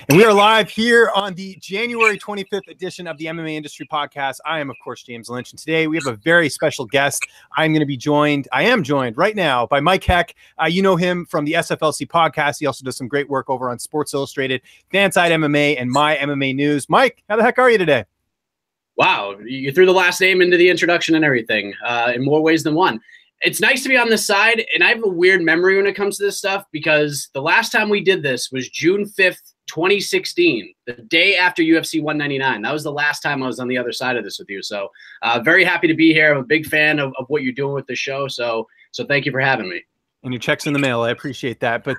And we are live here on the January 25th edition of the MMA Industry Podcast. I am, of course, James Lynch. And today we have a very special guest. I am joined right now by Mike Heck. You know him from the SFLC podcast. He also does some great work over on Sports Illustrated, Fansided MMA, and My MMA News. Mike, how the heck are you today? Wow, you threw the last name into the introduction and everything in more ways than one. It's nice to be on this side, and I have a weird memory when it comes to this stuff because the last time we did this was June 5th, 2016, the day after UFC 199. That was the last time I was on the other side of this with you. So very happy to be here. I'm a big fan of what you're doing with the show. So thank you for having me. And your check's in the mail. I appreciate that. But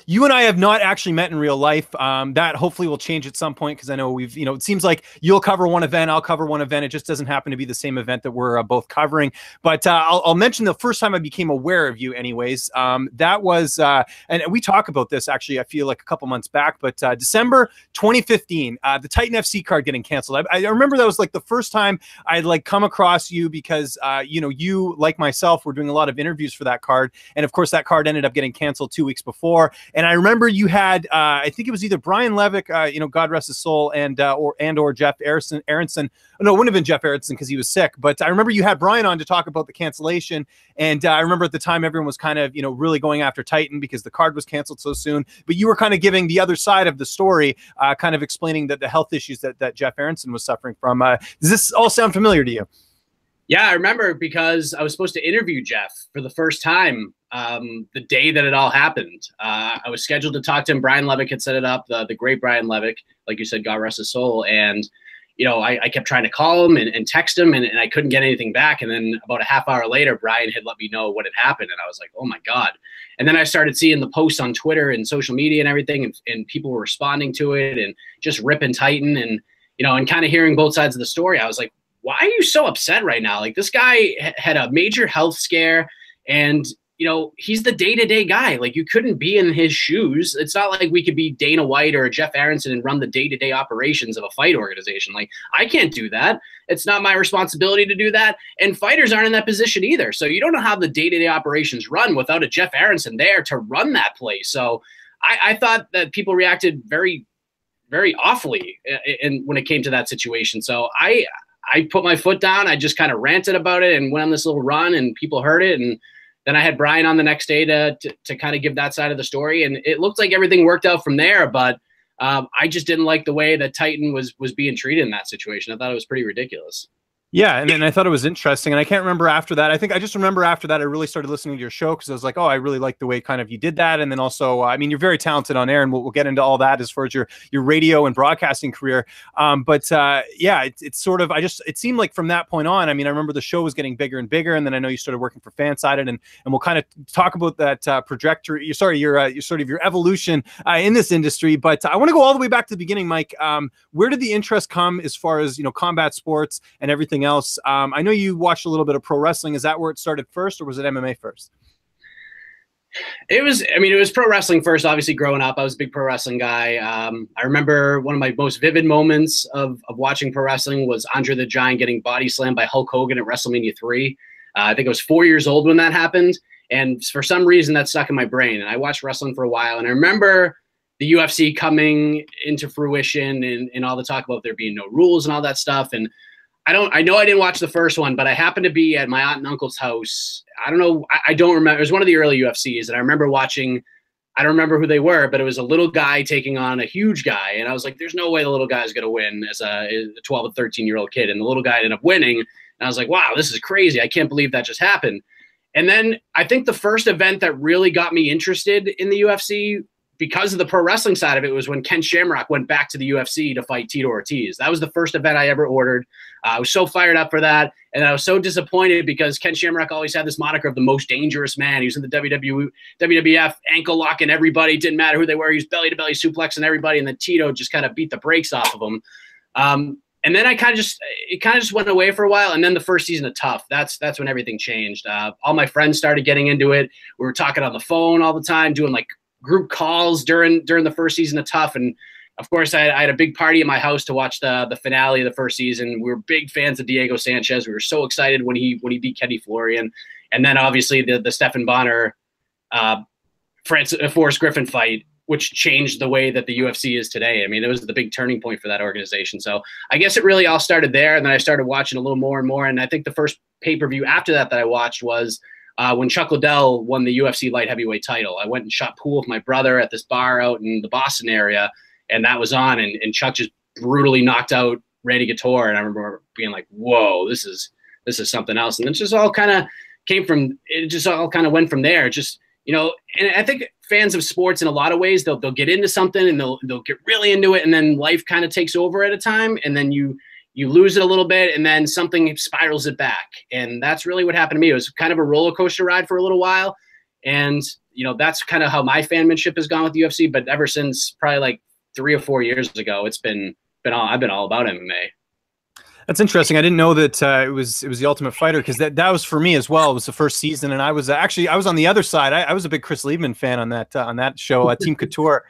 you and I have not actually met in real life. That hopefully will change at some point because I know it seems like you'll cover one event, I'll cover one event. It just doesn't happen to be the same event that we're both covering. But I'll mention the first time I became aware of you anyways. That was, and we talk about this actually, I feel like a couple months back, but December 2015, the Titan FC card getting canceled. I remember that was like the first time I'd like come across you because, you, like myself, were doing a lot of interviews for that card. And of course, that card ended up getting canceled 2 weeks before. And I remember you had, I think it was either Brian Levick, God rest his soul, and or Jeff Aronson. No, it wouldn't have been Jeff Aronson because he was sick. But I remember you had Brian on to talk about the cancellation. And I remember at the time everyone was kind of, really going after Titan because the card was canceled so soon. But you were kind of giving the other side of the story, kind of explaining that the health issues that Jeff Aronson was suffering from. Does this all sound familiar to you? Yeah, I remember because I was supposed to interview Jeff for the first time the day that it all happened. I was scheduled to talk to him. Brian Levick had set it up, the great Brian Levick, like you said, God rest his soul. And, I kept trying to call him and text him, and I couldn't get anything back. And then about a half hour later, Brian had let me know what had happened. And I was like, oh, my God. And then I started seeing the posts on Twitter and social media and everything, and people were responding to it and just ripping Titan and, and kind of hearing both sides of the story. I was like, why are you so upset right now? Like, this guy had a major health scare and, he's the day-to-day guy. Like, you couldn't be in his shoes. It's not like we could be Dana White or Jeff Aronson and run the day-to-day operations of a fight organization. Like, I can't do that. It's not my responsibility to do that. And fighters aren't in that position either. So you don't know how the day-to-day operations run without a Jeff Aronson there to run that place. So I thought that people reacted very, very awfully when it came to that situation. So I put my foot down. I just kind of ranted about it and went on this little run, and people heard it. And then I had Brian on the next day to kind of give that side of the story. And it looked like everything worked out from there. But I just didn't like the way that Titan was being treated in that situation. I thought it was pretty ridiculous. Yeah, and then I thought it was interesting, and I can't remember after that. I just remember after that I really started listening to your show because I was like, oh, I really like the way kind of you did that. And then also, you're very talented on air, and we'll get into all that as far as your radio and broadcasting career. It's sort of, it seemed like from that point on, I remember the show was getting bigger and bigger, and then I know you started working for Fansided, and we'll kind of talk about that trajectory. Your sort of your evolution in this industry. But I want to go all the way back to the beginning, Mike. Where did the interest come as far as combat sports and everything else? I know you watched a little bit of pro wrestling. Is that where it started first, or was it MMA first? It was pro wrestling first. Obviously, growing up, I was a big pro wrestling guy. I remember one of my most vivid moments of watching pro wrestling was Andre the Giant getting body slammed by Hulk Hogan at WrestleMania 3. I think I was 4 years old when that happened, and for some reason that stuck in my brain. And I watched wrestling for a while, and I remember the UFC coming into fruition and all the talk about there being no rules and all that stuff. And I know I didn't watch the first one, but I happened to be at my aunt and uncle's house. I don't know. I don't remember. It was one of the early UFCs, and I remember watching. I don't remember who they were, but it was a little guy taking on a huge guy, and I was like, "There's no way the little guy is going to win as a 12 or 13-year-old kid." And the little guy ended up winning, and I was like, "Wow, this is crazy! I can't believe that just happened." And then I think the first event that really got me interested in the UFC, because of the pro wrestling side of it, was when Ken Shamrock went back to the UFC to fight Tito Ortiz. That was the first event I ever ordered. I was so fired up for that. And I was so disappointed because Ken Shamrock always had this moniker of the most dangerous man. He was in the WWF ankle locking everybody. Didn't matter who they were. He was belly to belly suplexing everybody. And then Tito just kind of beat the brakes off of him. And then it kind of just went away for a while. And then the first season of Tough, that's when everything changed. All my friends started getting into it. We were talking on the phone all the time, doing like group calls during the first season of Tough. And of course, I had a big party at my house to watch the finale of the first season. We were big fans of Diego Sanchez. We were so excited when he beat Kenny Florian. And then obviously the Stephan Bonnar Forrest Griffin fight which changed the way that the UFC is today. I mean, it was the big turning point for that organization. So I guess it really all started there. And then I started watching a little more and more. And I think the first pay-per-view after that I watched was when Chuck Liddell won the UFC light heavyweight title. I went and shot pool with my brother at this bar out in the Boston area, and that was on. And Chuck just brutally knocked out Randy Couture. And I remember being like, whoa, this is something else. And it just all kind of went from there. Just, you know, and I think fans of sports in a lot of ways, they'll get into something and they'll get really into it, and then life kind of takes over at a time, and then you lose it a little bit, and then something spirals it back. And that's really what happened to me. It was kind of a roller coaster ride for a little while. And, you know, that's kind of how my fanmanship has gone with the UFC. But ever since probably like 3 or 4 years ago, I've been all about MMA. That's interesting. I didn't know that it was the Ultimate Fighter, because that was for me as well. It was the first season, and I was on the other side. I was a big Chris Liebman fan on that show, Team Couture,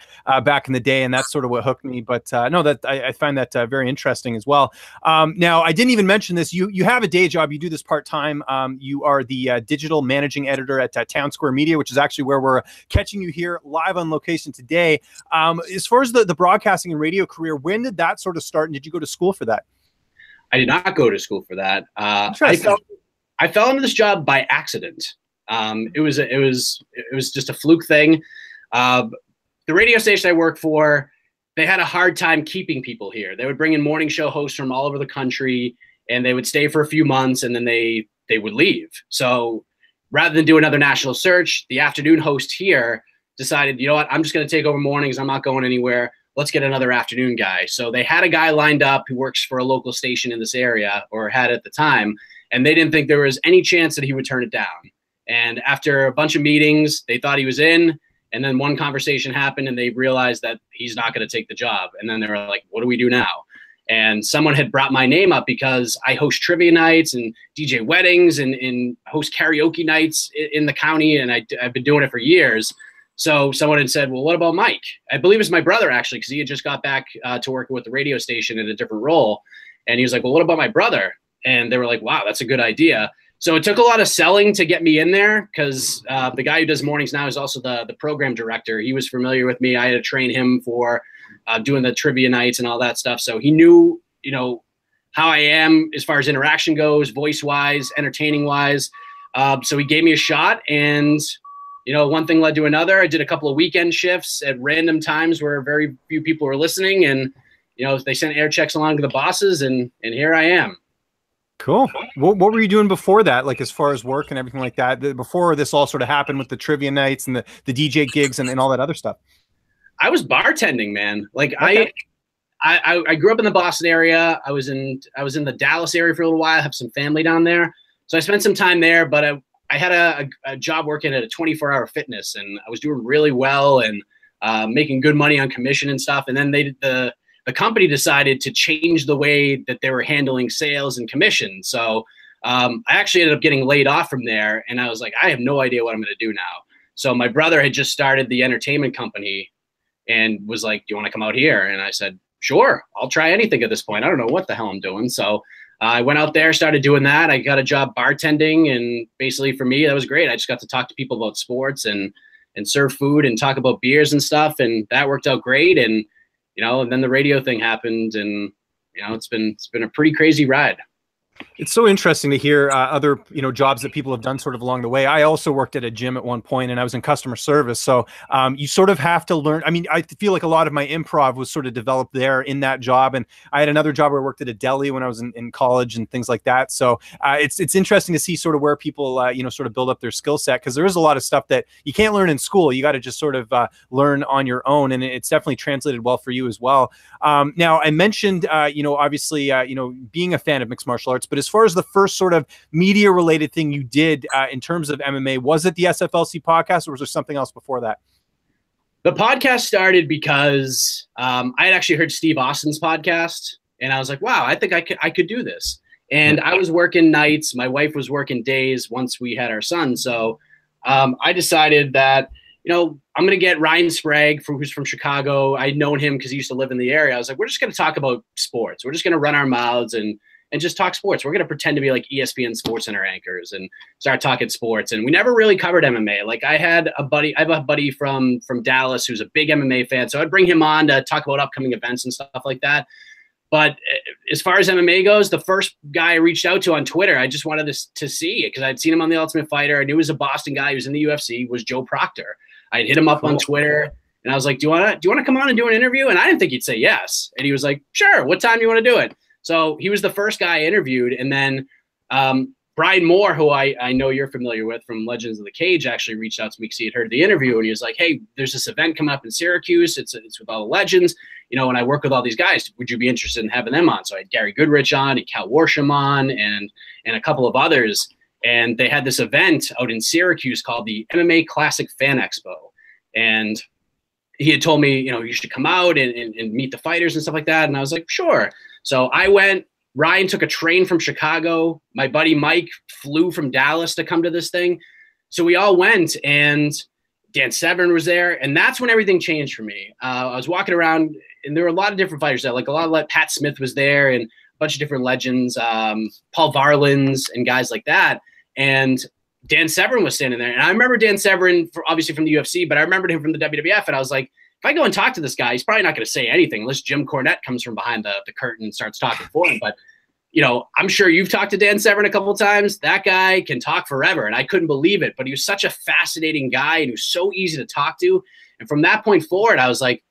back in the day, and that's sort of what hooked me. But no, that I find that very interesting as well. Now, I didn't even mention this. You have a day job. You do this part time. You are the digital managing editor at Town Square Media, which is actually where we're catching you here live on location today. As far as the broadcasting and radio career, when did that sort of start, and did you go to school for that? I did not go to school for that. I fell into this job by accident. It was just a fluke thing. The radio station I worked for, they had a hard time keeping people here. They would bring in morning show hosts from all over the country, and they would stay for a few months, and then they would leave. So rather than do another national search, the afternoon host here decided, you know what, I'm just going to take over mornings. I'm not going anywhere. Let's get another afternoon guy. So they had a guy lined up who works for a local station in this area, or had at the time, and they didn't think there was any chance that he would turn it down. And after a bunch of meetings, they thought he was in, and then one conversation happened, and they realized that he's not going to take the job. And then they were like, what do we do now? And someone had brought my name up because I host trivia nights and DJ weddings and host karaoke nights in the county, and I've been doing it for years. So someone had said, well, what about Mike? I believe it's my brother, actually, because he had just got back to working with the radio station in a different role. And he was like, well, what about my brother? And they were like, wow, that's a good idea. So it took a lot of selling to get me in there, because the guy who does mornings now is also the program director. He was familiar with me. I had to train him for doing the trivia nights and all that stuff. So he knew, you know, how I am as far as interaction goes, voice-wise, entertaining-wise. So he gave me a shot, and you know, one thing led to another. I did a couple of weekend shifts at random times where very few people were listening, and you know, they sent air checks along to the bosses, and here I am. Cool. What were you doing before that, like as far as work and everything like that? Before this all sort of happened with the trivia nights and the DJ gigs and all that other stuff? I was bartending, man. Like okay. I grew up in the Boston area. I was in the Dallas area for a little while. I have some family down there, so I spent some time there. But I had a job working at a 24-hour fitness, and I was doing really well and making good money on commission and stuff. And then the company decided to change the way that they were handling sales and commission. So I actually ended up getting laid off from there, and I was like, I have no idea what I'm going to do now. So my brother had just started the entertainment company and was like, do you want to come out here? And I said, sure, I'll try anything at this point. I don't know what the hell I'm doing. So I went out there, started doing that. I got a job bartending, and basically for me, that was great. I just got to talk to people about sports and serve food and talk about beers and stuff, and that worked out great. And you know, and then the radio thing happened, and you know, it's been a pretty crazy ride. It's so interesting to hear other, you know, jobs that people have done sort of along the way. I also worked at a gym at one point, and I was in customer service. So you sort of have to learn. I mean, I feel like a lot of my improv was sort of developed there in that job. And I had another job where I worked at a deli when I was in college and things like that. So it's interesting to see sort of where people, you know, sort of build up their skill set, because there is a lot of stuff that you can't learn in school. You got to just sort of learn on your own. And it's definitely translated well for you as well. Now, I mentioned, you know, obviously, you know, being a fan of mixed martial arts, but as far as the first sort of media related thing you did in terms of MMA, was it the SFLC podcast, or was there something else before that? The podcast started because I had actually heard Steve Austin's podcast, and I was like, wow, I think I could do this. And I was working nights. My wife was working days once we had our son. So I decided that, you know, I'm going to get Ryan Sprague, who's from Chicago. I'd known him because he used to live in the area. I was like, we're just going to talk about sports. We're just going to run our mouths and and just talk sports. We're going to pretend to be like ESPN Sports Center anchors and start talking sports. And we never really covered MMA. Like I have a buddy from Dallas who's a big MMA fan. So I'd bring him on to talk about upcoming events and stuff like that. But as far as MMA goes, the first guy I reached out to on Twitter, I just wanted to see it because I'd seen him on The Ultimate Fighter. I knew he was a Boston guy. He was in the UFC, was Joe Proctor. I'd hit him up on Twitter, and I was like, do you want to come on and do an interview? And I didn't think he'd say yes. And he was like, sure, what time do you want to do it? So he was the first guy I interviewed. And then Brian Moore, who I know you're familiar with from Legends of the Cage, actually reached out to me because he had heard the interview, and he was like, hey, there's this event coming up in Syracuse. It's with all the legends, you know, and I work with all these guys. Would you be interested in having them on? So I had Gary Goodrich on, and Cal Worsham on, and a couple of others. And they had this event out in Syracuse called the MMA Classic Fan Expo. And he had told me, you know, you should come out and meet the fighters and stuff like that. And I was like, sure. So I went. Ryan took a train from Chicago. My buddy Mike flew from Dallas to come to this thing. So we all went, and Dan Severn was there. And that's when everything changed for me. I was walking around, and there were a lot of different fighters there. Like Pat Smith was there, and a bunch of different legends, Paul Varlins and guys like that. And Dan Severn was standing there. And I remember Dan Severn, obviously from the UFC, but I remembered him from the WWF. And I was like, if I go and talk to this guy, he's probably not going to say anything unless Jim Cornette comes from behind the curtain and starts talking for him. But, you know, I'm sure you've talked to Dan Severn a couple of times. That guy can talk forever, and I couldn't believe it. But he was such a fascinating guy, and he was so easy to talk to. And from that point forward, I was like,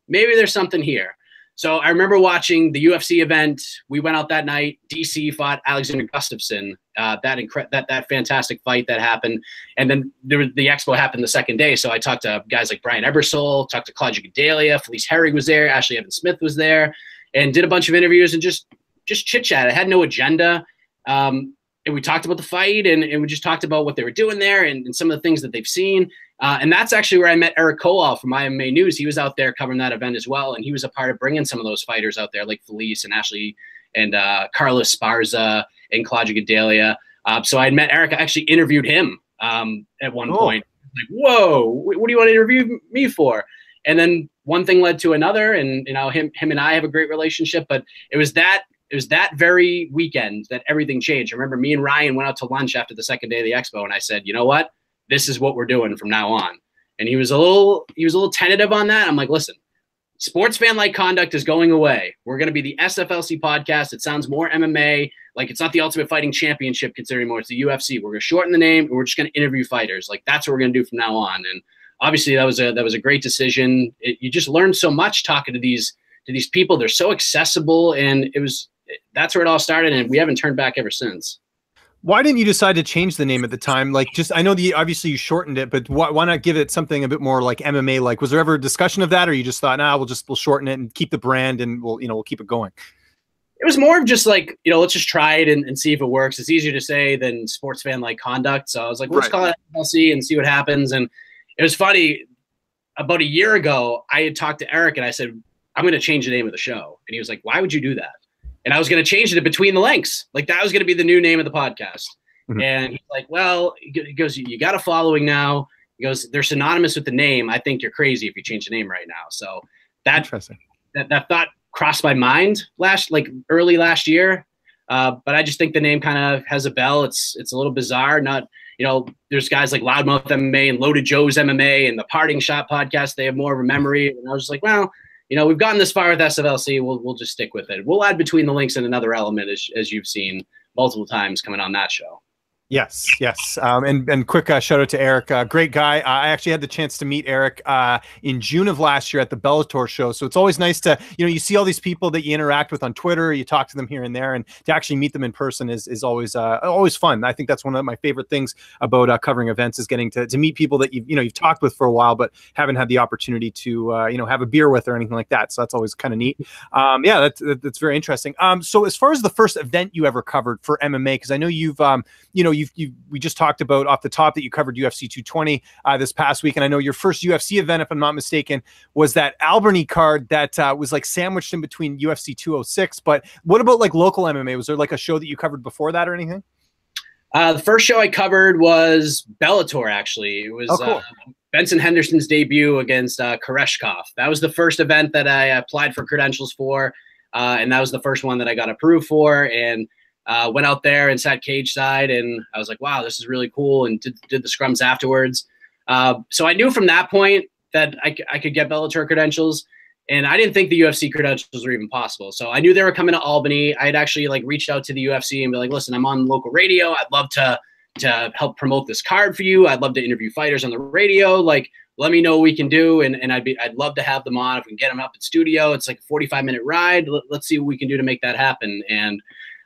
maybe there's something here. So I remember watching the UFC event. We went out that night. DC fought Alexander Gustafsson. That fantastic fight that happened. And then the expo happened the second day. So I talked to guys like Brian Ebersol, talked to Claudia Gadelia, Felice Herrig was there, Ashley Evans Smith was there, and did a bunch of interviews and just chit chat. I had no agenda. And we talked about the fight, and we just talked about what they were doing there and some of the things that they've seen. And that's actually where I met Eric Koval from MMA News. He was out there covering that event as well, and he was a part of bringing some of those fighters out there, like Felice and Ashley and Carlos Sparza and Claudia Gadelia. So I had met Eric. I actually interviewed him at one point. Like, whoa, what do you want to interview me for? And then one thing led to another, and you know, him and I have a great relationship. But it was that very weekend that everything changed. I remember me and Ryan went out to lunch after the second day of the expo, and I said, you know what? This is what we're doing from now on. And he was a little tentative on that. I'm like, listen, sports fan-like conduct is going away. We're going to be the SFLC podcast. It sounds more MMA. Like, it's not the Ultimate Fighting Championship considered anymore. It's the UFC. We're going to shorten the name, and we're just going to interview fighters. Like, that's what we're going to do from now on. And obviously that was a great decision. You just learned so much talking to these people. They're so accessible, and that's where it all started, and we haven't turned back ever since. Why didn't you decide to change the name at the time? Like, I know obviously you shortened it, but why not give it something a bit more like MMA? Like, was there ever a discussion of that, or you just thought, nah, we'll shorten it and keep the brand, and we'll keep it going? It was more of just like, let's just try it and see if it works. It's easier to say than sports fan like conduct. So I was like, let's call it FLC and see what happens. And it was funny. About a year ago, I had talked to Eric, and I said, I'm going to change the name of the show. And he was like, why would you do that? And I was going to change it to Between the Links. Like, that was going to be the new name of the podcast. Mm-hmm. And he's like, well, he goes, you got a following now. He goes, they're synonymous with the name. I think you're crazy if you change the name right now. So that thought crossed my mind early last year. But I just think the name kind of has a bell. It's a little bizarre. Not, there's guys like Loudmouth MMA and Loaded Joe's MMA and the Parting Shot podcast. They have more of a memory. And I was just like, well, we've gotten this far with SFLC. We'll just stick with it. We'll add Between the Links and another element, as you've seen multiple times coming on that show. Yes. And quick shout out to Eric. Great guy. I actually had the chance to meet Eric in June of last year at the Bellator show. So it's always nice to, you see all these people that you interact with on Twitter, you talk to them here and there, and to actually meet them in person is always fun. I think that's one of my favorite things about covering events, is getting to meet people that you've talked with for a while, but haven't had the opportunity to, have a beer with or anything like that. So that's always kind of neat. Yeah, that's very interesting. So as far as the first event you ever covered for MMA, because I know we just talked about off the top that you covered UFC 220 this past week, and I know your first UFC event, if I'm not mistaken, was that Albany card that was like sandwiched in between UFC 206. But what about like local MMA? Was there like a show that you covered before that or anything? The first show I covered was Bellator, actually. It was cool. Benson Henderson's debut against Koreshkov. That was the first event that I applied for credentials for. And that was the first one that I got approved for, and went out there and sat cage side, and I was like, wow, this is really cool, and did the scrums afterwards. So I knew from that point that I could get Bellator credentials, and I didn't think the UFC credentials were even possible. So I knew they were coming to Albany. I had actually like reached out to the UFC and be like, listen, I'm on local radio. I'd love to help promote this card for you. I'd love to interview fighters on the radio. Like, let me know what we can do. And I'd love to have them on if we can get them up in studio. It's like a 45-minute ride. Let's see what we can do to make that happen. And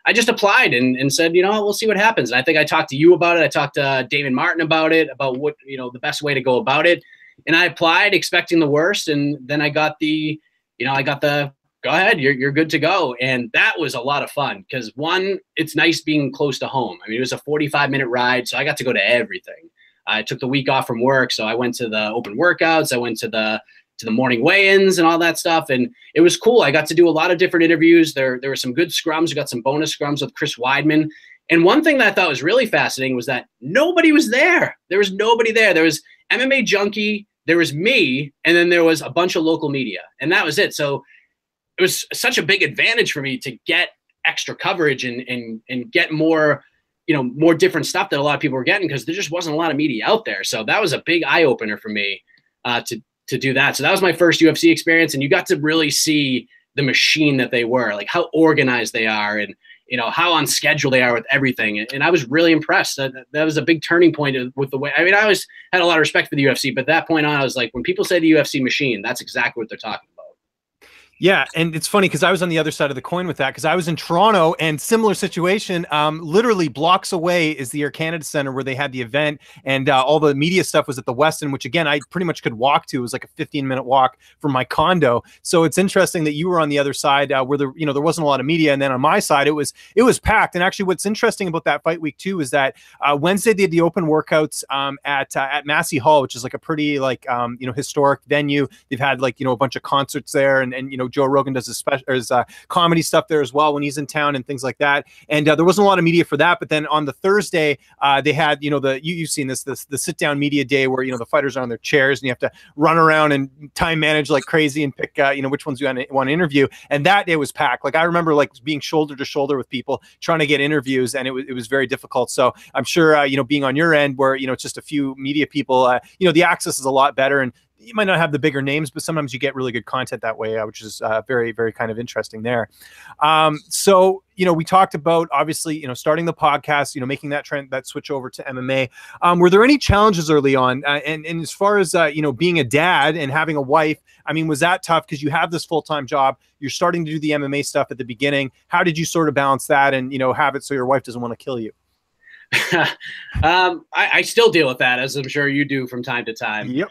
I just applied and said, you know, we'll see what happens. And I think I talked to you about it. I talked to David Martin about it, about what, you know, the best way to go about it. And I applied expecting the worst. And then I got the, go ahead, you're good to go. And that was a lot of fun because, one, it's nice being close to home. I mean, it was a 45-minute ride, so I got to go to everything. I took the week off from work, so I went to the open workouts. I went to the morning weigh-ins and all that stuff, and it was cool. I got to do a lot of different interviews. There were some good scrums. We got some bonus scrums with Chris Weidman. And one thing that I thought was really fascinating was that nobody was there. There was nobody there. There was MMA Junkie, there was me, and then there was a bunch of local media, and that was it. So it was such a big advantage for me to get extra coverage and get more, you know, more different stuff that a lot of people were getting because there just wasn't a lot of media out there. So that was a big eye opener for me to do that. So that was my first UFC experience, and you got to really see the machine that they were, like how organized they are, and you know how on schedule they are with everything. And I was really impressed. That was a big turning point with the way. I mean, I always had a lot of respect for the UFC, but at that point on, I was like, when people say the UFC machine, that's exactly what they're talking about. Yeah, and it's funny because I was on the other side of the coin with that because I was in Toronto and similar situation. Literally blocks away is the Air Canada Centre where they had the event, and all the media stuff was at the Westin, which again I pretty much could walk to. It was like a 15-minute walk from my condo. So it's interesting that you were on the other side where there wasn't a lot of media, and then on my side it was packed. And actually, what's interesting about that fight week too is that Wednesday they had the open workouts at Massey Hall, which is like a pretty historic venue. They've had a bunch of concerts there, and Joe Rogan does his comedy stuff there as well when he's in town and things like that. And there wasn't a lot of media for that. But then on the Thursday, they had, you've seen the sit down media day where, the fighters are on their chairs and you have to run around and time manage like crazy and pick, which ones you want to interview. And that day was packed. Like I remember being shoulder to shoulder with people trying to get interviews, and it was very difficult. So I'm sure, being on your end where, it's just a few media people, the access is a lot better, and you might not have the bigger names, but sometimes you get really good content that way, which is very, very kind of interesting there. So, we talked about obviously, starting the podcast, making that switch over to MMA. Were there any challenges early on? And as far as, being a dad and having a wife, I mean, was that tough? Because you have this full-time job, you're starting to do the MMA stuff at the beginning. How did you sort of balance that and, have it so your wife doesn't want to kill you? I still deal with that, as I'm sure you do from time to time. Yep.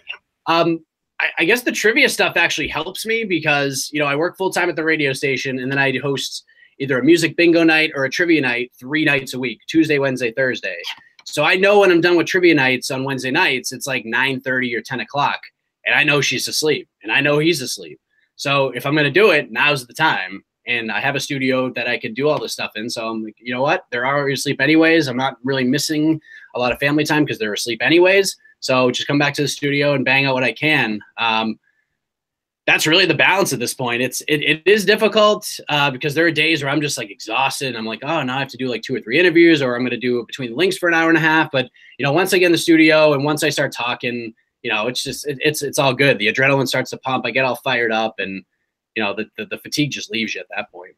I guess the trivia stuff actually helps me because, I work full time at the radio station, and then I host either a music bingo night or a trivia night 3 nights a week, Tuesday, Wednesday, Thursday. So I know when I'm done with trivia nights on Wednesday nights, it's like 9:30 or 10 o'clock, and I know she's asleep and I know he's asleep. So if I'm going to do it, now's the time. And I have a studio that I can do all this stuff in. So I'm like, you know what? They're already asleep anyways. I'm not really missing a lot of family time because they're asleep anyways. So just come back to the studio and bang out what I can. That's really the balance at this point. It is difficult because there are days where I'm just like exhausted. And I'm like, oh, now I have to do like 2 or 3 interviews, or I'm going to do it between the links for an hour and a half. But, once I get in the studio and once I start talking, it's just, it's all good. The adrenaline starts to pump. I get all fired up, and, the fatigue just leaves you at that point.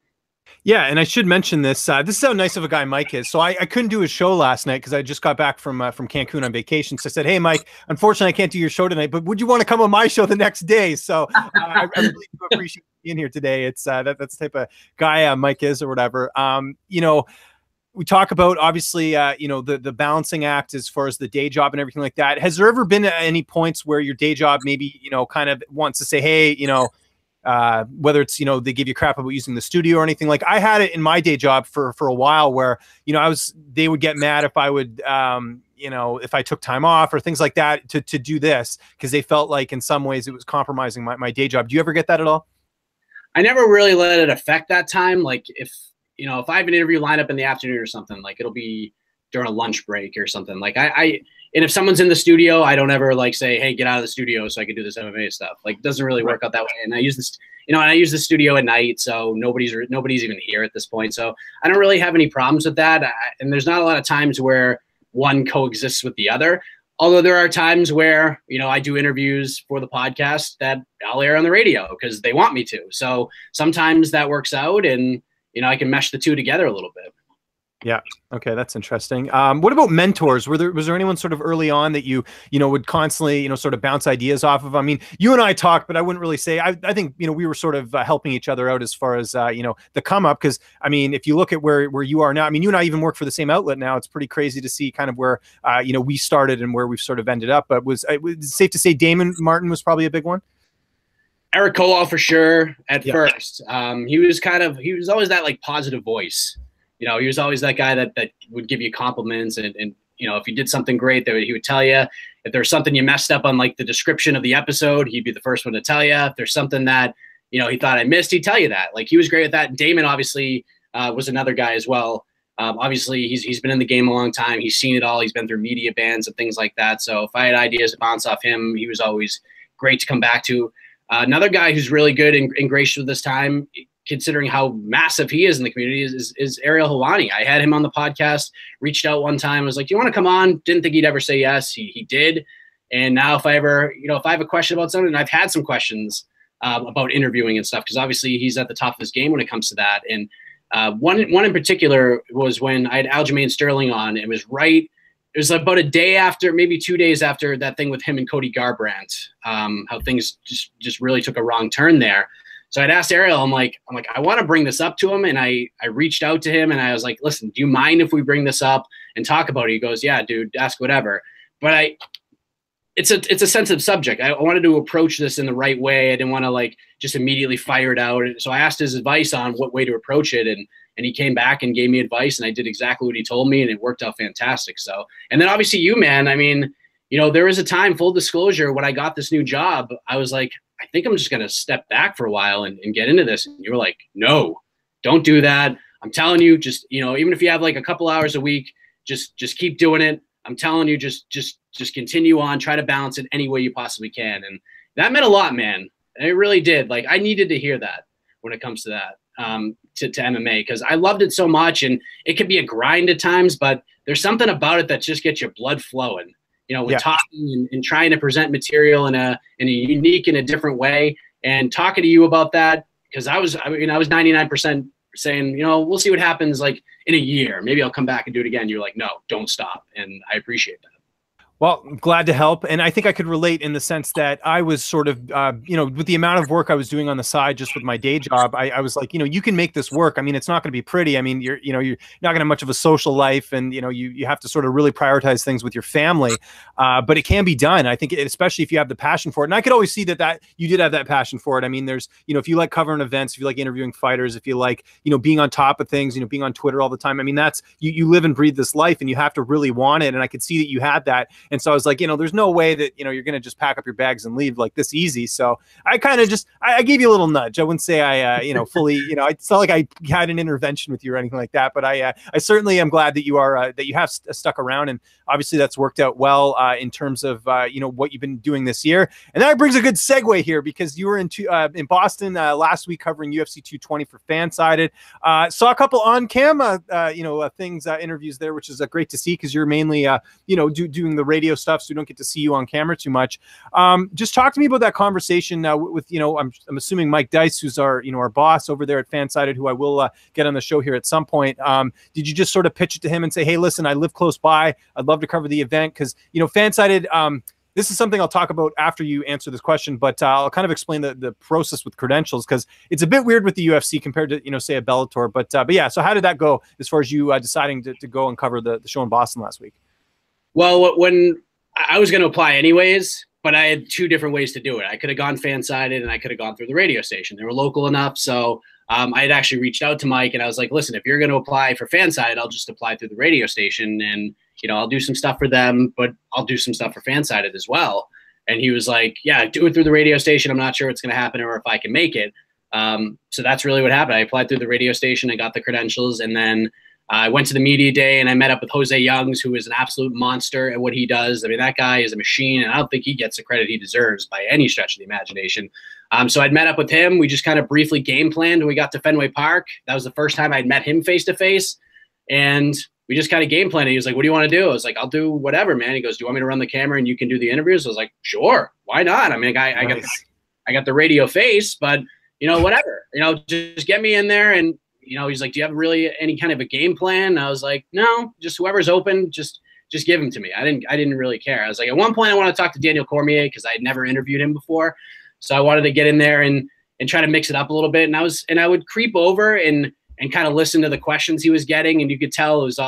Yeah, and I should mention this. This is how nice of a guy Mike is. So I couldn't do his show last night because I just got back from Cancun on vacation. So I said, hey, Mike, unfortunately, I can't do your show tonight, but would you want to come on my show the next day? So I really do appreciate you being here today. It's that's the type of guy Mike is, or whatever. We talk about, obviously, the balancing act as far as the day job and everything like that. Has there ever been any points where your day job maybe, kind of wants to say, hey, whether it's, they give you crap about using the studio or anything? Like I had it in my day job for a while where, they would get mad if I would, if I took time off or things like that to do this, because they felt like in some ways it was compromising my day job. Do you ever get that at all? I never really let it affect that time. Like if I have an interview lined up in the afternoon or something, like it'll be during a lunch break or something. Like and if someone's in the studio, I don't ever like say, hey, get out of the studio so I can do this MMA stuff. Like it doesn't really work out that way. And I use this, and I use the studio at night, so nobody's even here at this point. So I don't really have any problems with that. And there's not a lot of times where one coexists with the other. Although there are times where, I do interviews for the podcast that I'll air on the radio because they want me to. So sometimes that works out, and, I can mesh the two together a little bit. Yeah. Okay. That's interesting. What about mentors? Was there anyone sort of early on that you would constantly, sort of bounce ideas off of? I mean, you and I talked, but I wouldn't really say, I think, we were sort of helping each other out as far as, the come up. Cause I mean, if you look at where you are now, I mean, you and I even work for the same outlet now. It's pretty crazy to see kind of where, we started and where we've sort of ended up, but was it safe to say Damon Martin was probably a big one? Eric Kowal for sure at first. He was always that like positive voice. He was always that guy that would give you compliments, and if you did something great, he would tell you. If there's something you messed up on like the description of the episode, he'd be the first one to tell you. If there's something that he thought I missed, he'd tell you that. Like he was great at that. Damon obviously was another guy as well. Obviously he's been in the game a long time. He's seen it all. He's been through media bans and things like that. So if I had ideas to bounce off him, he was always great to come back to. Another guy who's really good and gracious with this time, considering how massive he is in the community, is Ariel Helwani. I had him on the podcast, reached out one time, was like, do you want to come on? Didn't think he'd ever say yes. He did. And now if I ever, if I have a question about something, and I've had some questions about interviewing and stuff, because obviously he's at the top of his game when it comes to that. And one in particular was when I had Aljamain Sterling on. It was about a day after, maybe 2 days after that thing with him and Cody Garbrandt, how things just really took a wrong turn there. So I'd asked Ariel, I'm like, I want to bring this up to him. And I reached out to him and I was like, listen, do you mind if we bring this up and talk about it? He goes, yeah, dude, ask whatever. But it's a sensitive subject. I wanted to approach this in the right way. I didn't want to like just immediately fire it out. So I asked his advice on what way to approach it. And he came back and gave me advice, and I did exactly what he told me, and it worked out fantastic. So, and then obviously you, man, I mean, there was a time, full disclosure, when I got this new job, I was like, I think I'm just going to step back for a while and get into this. And you were like, no, don't do that. I'm telling you, just, even if you have like a couple hours a week, just keep doing it. I'm telling you, just continue on, try to balance it any way you possibly can. And that meant a lot, man. And it really did. Like I needed to hear that when it comes to that, to MMA, because I loved it so much, and it could be a grind at times, but there's something about it that just gets your blood flowing. With talking and trying to present material in a unique and a different way, and talking to you about that, because I was 99% saying, we'll see what happens like in a year. Maybe I'll come back and do it again. You're like, no, don't stop. And I appreciate that. Well, I'm glad to help. And I think I could relate in the sense that I was sort of, with the amount of work I was doing on the side, just with my day job, I was like, you can make this work. I mean, it's not going to be pretty. I mean, you're not going to have much of a social life, and, you have to sort of really prioritize things with your family. But it can be done. I think, especially if you have the passion for it. And I could always see that you did have that passion for it. I mean, there's, if you like covering events, if you like interviewing fighters, if you like, being on top of things, being on Twitter all the time. I mean, that's, you live and breathe this life, and you have to really want it. And I could see that you had that. And so I was like, there's no way that, you're going to just pack up your bags and leave like this easy. So I kind of I gave you a little nudge. I wouldn't say I, fully, it's not like I had an intervention with you or anything like that, but I certainly am glad that you are, that you have stuck around. And obviously that's worked out well in terms of, what you've been doing this year. And that brings a good segue here, because you were in Boston last week covering UFC 220 for Fansided. Saw a couple on cam, things, interviews there, which is great to see, because you're mainly, doing the radio stuff, so we don't get to see you on camera too much. Just talk to me about that conversation with, I'm assuming Mike Dice, who's our boss over there at Fansided, who I will get on the show here at some point. Did you just sort of pitch it to him and say, hey, listen, I live close by, I'd love to cover the event? Because, Fansided, this is something I'll talk about after you answer this question, but I'll kind of explain the process with credentials, because it's a bit weird with the UFC compared to, say a Bellator. But yeah, so how did that go as far as you deciding to go and cover the show in Boston last week? Well, when I was going to apply anyways, but I had two different ways to do it. I could have gone Fansided, and I could have gone through the radio station. They were local enough. So I had actually reached out to Mike, and I was like, listen, if you're going to apply for Fansided, I'll just apply through the radio station, and, I'll do some stuff for them, but I'll do some stuff for Fansided as well. And he was like, yeah, do it through the radio station. I'm not sure what's going to happen or if I can make it. So that's really what happened. I applied through the radio station. I got the credentials, and then I went to the media day and I met up with Jose Youngs, who is an absolute monster at what he does. I mean, that guy is a machine, and I don't think he gets the credit he deserves by any stretch of the imagination. So I'd met up with him. We just kind of briefly game planned when we got to Fenway Park. That was the first time I'd met him face to face. And we just kind of game planned. He was like, "What do you want to do?" I was like, "I'll do whatever, man." He goes, "Do you want me to run the camera and you can do the interviews?" I was like, "Sure. Why not?" I mean, I got the radio face, but whatever, just get me in there. And, he's like, "Do you have really any kind of a game plan?" And I was like, "No, just whoever's open, just give him to me." I didn't really care. I was like, at one point I want to talk to Daniel Cormier because I had never interviewed him before. So I wanted to get in there and try to mix it up a little bit. And I would creep over and kind of listen to the questions he was getting. And you could tell it was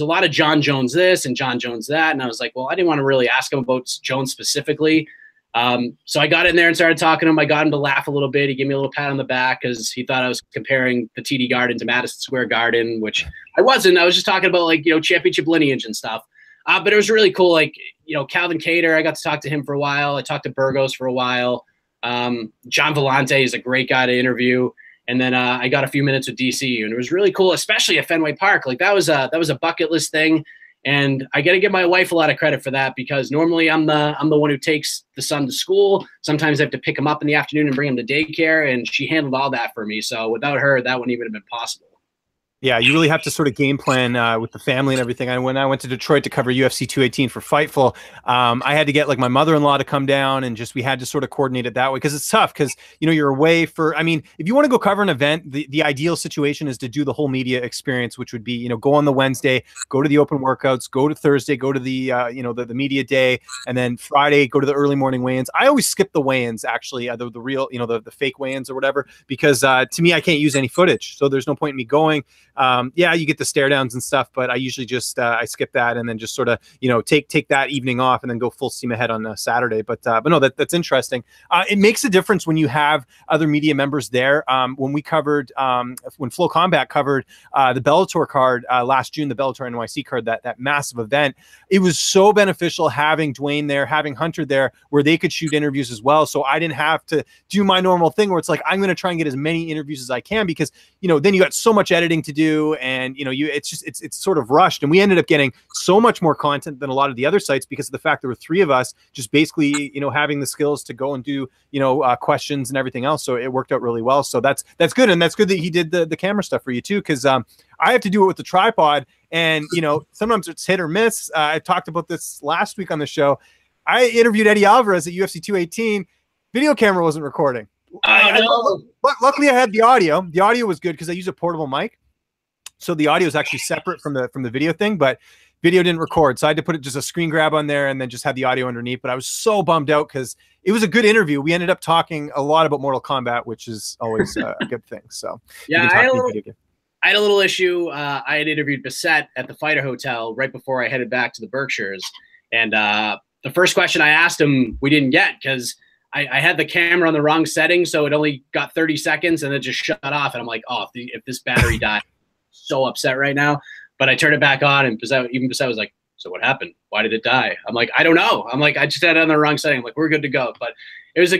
a lot of John Jones this and John Jones that. And I was like, well, I didn't want to really ask him about Jones specifically. So I got in there and started talking to him. I got him to laugh a little bit. He gave me a little pat on the back because he thought I was comparing the TD Garden to Madison Square Garden, which I wasn't. I was just talking about championship lineage and stuff. But it was really cool. Calvin Cater, I got to talk to him for a while. I talked to Burgos for a while. John Vellante is a great guy to interview. And then I got a few minutes with DC, and it was really cool, especially at Fenway Park. That was a bucket list thing. And I got to give my wife a lot of credit for that, because normally I'm the one who takes the son to school. Sometimes I have to pick him up in the afternoon and bring him to daycare, and she handled all that for me. So without her, that wouldn't even have been possible. Yeah, you really have to sort of game plan with the family and everything. And when I went to Detroit to cover UFC 218 for Fightful, I had to get my mother-in-law to come down, and we had to sort of coordinate it that way, because it's tough because, you're away for, if you want to go cover an event, the ideal situation is to do the whole media experience, which would be, go on the Wednesday, go to the open workouts, go to Thursday, go to the, the media day, and then Friday, go to the early morning weigh-ins. I always skip the weigh-ins, actually, the real, the fake weigh-ins or whatever, because to me, I can't use any footage. So there's no point in me going. Yeah, you get the stare downs and stuff, but I usually just I skip that and then just sort of take that evening off and then go full steam ahead on Saturday. But no, that's interesting. It makes a difference when you have other media members there. When we covered when Flow Combat covered the Bellator card last June, the Bellator NYC card, that massive event, it was so beneficial having Dwayne there, having Hunter there, where they could shoot interviews as well. So I didn't have to do my normal thing where it's like I'm going to try and get as many interviews as I can, because then you got so much editing to do, and it's sort of rushed. And we ended up getting so much more content than a lot of the other sites because of the fact there were three of us just basically having the skills to go and do questions and everything else. So it worked out really well. So that's good, and that's good that he did the camera stuff for you too, because I have to do it with the tripod, and sometimes it's hit or miss. I talked about this last week on the show. I interviewed Eddie Alvarez at UFC 218. Video camera wasn't recording. But luckily I had the audio. The audio was good because I use a portable mic, so the audio is actually separate from the video thing, but video didn't record. So I had to put just a screen grab on there and then just have the audio underneath. But I was so bummed out because it was a good interview. We ended up talking a lot about Mortal Kombat, which is always a good thing. So yeah, I had a little issue. I had interviewed Bissett at the Fighter Hotel right before I headed back to the Berkshires, and the first question I asked him we didn't get because I had the camera on the wrong setting, so it only got 30 seconds and it just shut off. And I'm like, oh, if this battery died, I'm so upset right now. But I turned it back on, and Bissett was like, so what happened? Why did it die? I'm like, I don't know. I'm like, I just had it on the wrong setting. I'm like, we're good to go. But it was a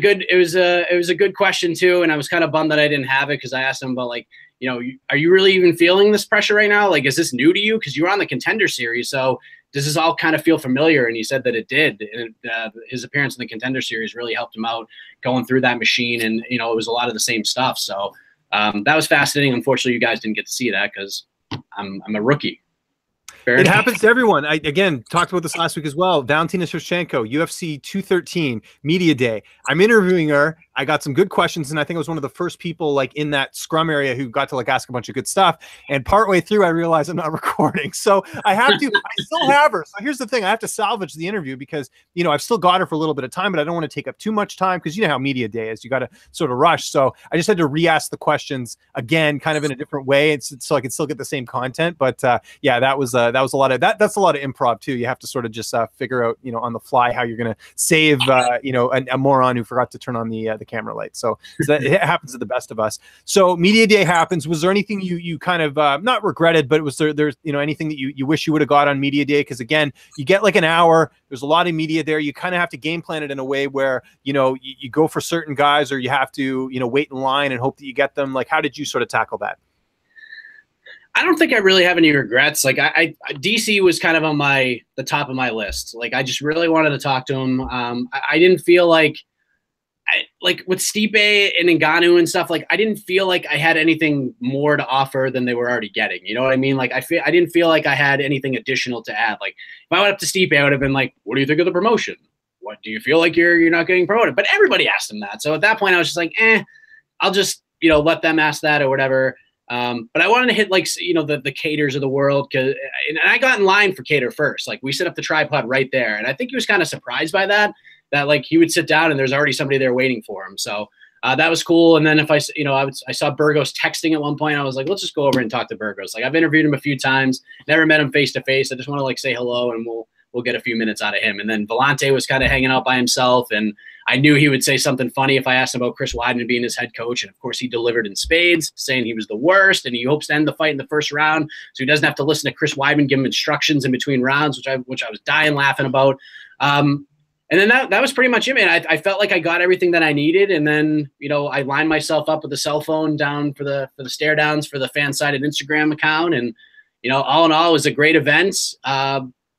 good question too. And I was kind of bummed that I didn't have it, because I asked him about are you really even feeling this pressure right now? Is this new to you? Because you were on the Contender Series. So does this all kind of feel familiar? And he said that it did. And his appearance in the Contender Series really helped him out going through that machine. And, it was a lot of the same stuff. So that was fascinating. Unfortunately, you guys didn't get to see that because I'm a rookie. It happens to everyone. I, again, talked about this last week as well. Valentina Shevchenko, UFC 213, Media Day. I'm interviewing her. I got some good questions, and I think I was one of the first people in that scrum area who got to ask a bunch of good stuff. And partway through, I realized I'm not recording. So I have to, I still have her. So here's the thing. I have to salvage the interview because, I've still got her for a little bit of time, but I don't want to take up too much time because you know how Media Day is. You got to sort of rush. So I just had to re-ask the questions again, kind of in a different way. So I can still get the same content. But yeah, that was a lot of that's a lot of improv too. You have to sort of just figure out, on the fly how you're going to save, a moron who forgot to turn on the camera light. So that it happens to the best of us. So Media Day happens. Was there anything you kind of not regretted, but was there anything that you wish you would have got on Media Day? Because again, you get an hour. There's a lot of media there. You kind of have to game plan it in a way where you go for certain guys, or you have to wait in line and hope that you get them. How did you sort of tackle that? I don't think I really have any regrets. Like DC was kind of on the top of my list. Like I just really wanted to talk to him. I didn't feel like with Stipe and Ngannou and stuff, like I didn't feel like I had anything more to offer than they were already getting. You know what I mean? Like I didn't feel like I had anything additional to add. Like if I went up to Stipe, I would have been like, "What do you think of the promotion? What do you feel like you're not getting promoted?" But everybody asked him that. So at that point, I was just like, I'll just let them ask that or whatever. But I wanted to hit the Caters of the world and I got in line for Cater first. Like we set up the tripod right there, and I think he was kind of surprised by that like he would sit down and there's already somebody there waiting for him. So that was cool. And then if I saw Burgos texting at one point, I was like, let's just go over and talk to Burgos. Like I've interviewed him a few times, never met him face to face. I just want to say hello and we'll get a few minutes out of him. And then Vellante was kind of hanging out by himself, and I knew he would say something funny if I asked him about Chris Weidman being his head coach. And of course he delivered in spades, saying he was the worst and he hopes to end the fight in the first round so he doesn't have to listen to Chris Weidman give him instructions in between rounds, which I was dying laughing about. And then that was pretty much it, man. I felt like I got everything that I needed. And then, I lined myself up with a cell phone down for the stare downs for the Fansided Instagram account. And, all in all, it was a great event.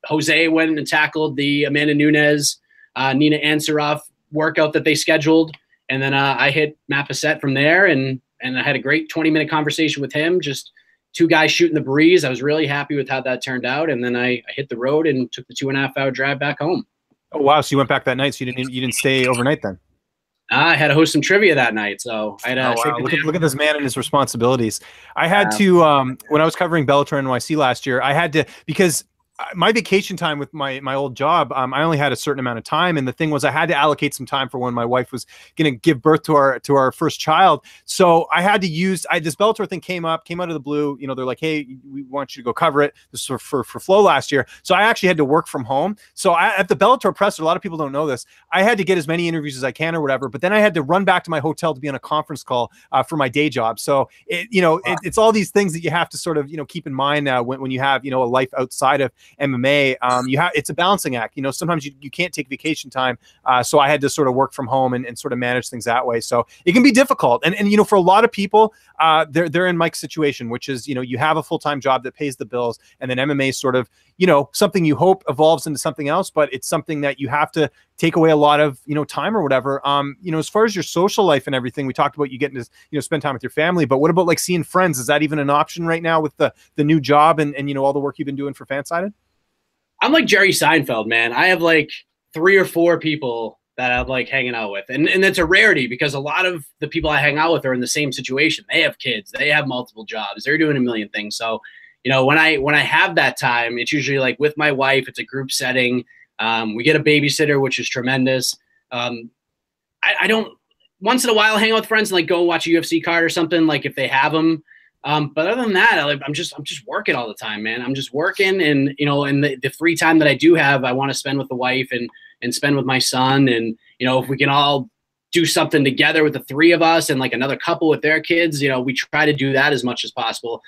Jose went and tackled the Amanda Nunes, Nina Ansaroff workout that they scheduled. And then I hit Matt Passett from there. And I had a great 20-minute conversation with him, just two guys shooting the breeze. I was really happy with how that turned out. And then I hit the road and took the 2.5-hour drive back home. Oh wow! So you went back that night. So you didn't stay overnight then? I had to host some trivia that night. So I had to wow. Look at this man and his responsibilities. I had to when I was covering Bellator NYC last year, I had to, because my vacation time with my old job, I only had a certain amount of time, and the thing was I had to allocate some time for when my wife was going to give birth to our first child. So I had to use this Bellator thing came out of the blue. They're like, hey, we want you to go cover it. This was for Flow last year. So I actually had to work from home. So at the Bellator presser, a lot of people don't know this, I had to get as many interviews as I can or whatever, but then I had to run back to my hotel to be on a conference call for my day job. So it's all these things that you have to sort of keep in mind when you have a life outside of MMA. It's a balancing act. Sometimes you can't take vacation time. So I had to sort of work from home and sort of manage things that way. So it can be difficult. And for a lot of people, they're in Mike's situation, which is, you have a full-time job that pays the bills, and then MMA is sort of, something you hope evolves into something else, but it's something that you have to take away a lot of, time or whatever. As far as your social life and everything, we talked about you getting to, spend time with your family, but what about like seeing friends? Is that even an option right now with the new job and all the work you've been doing for Fansided? I'm like Jerry Seinfeld, man. I have like 3 or 4 people that I'm like hanging out with. And that's a rarity because a lot of the people I hang out with are in the same situation. They have kids, they have multiple jobs, they're doing a million things. So, when I have that time, it's usually like with my wife, it's a group setting. We get a babysitter, which is tremendous. I don't, once in a while, hang out with friends and like go watch a UFC card or something, like if they have them. But other than that, I'm just working all the time, man. I'm just working, and and the free time that I do have, I want to spend with the wife and spend with my son. And if we can all do something together with the 3 of us and like another couple with their kids, we try to do that as much as possible.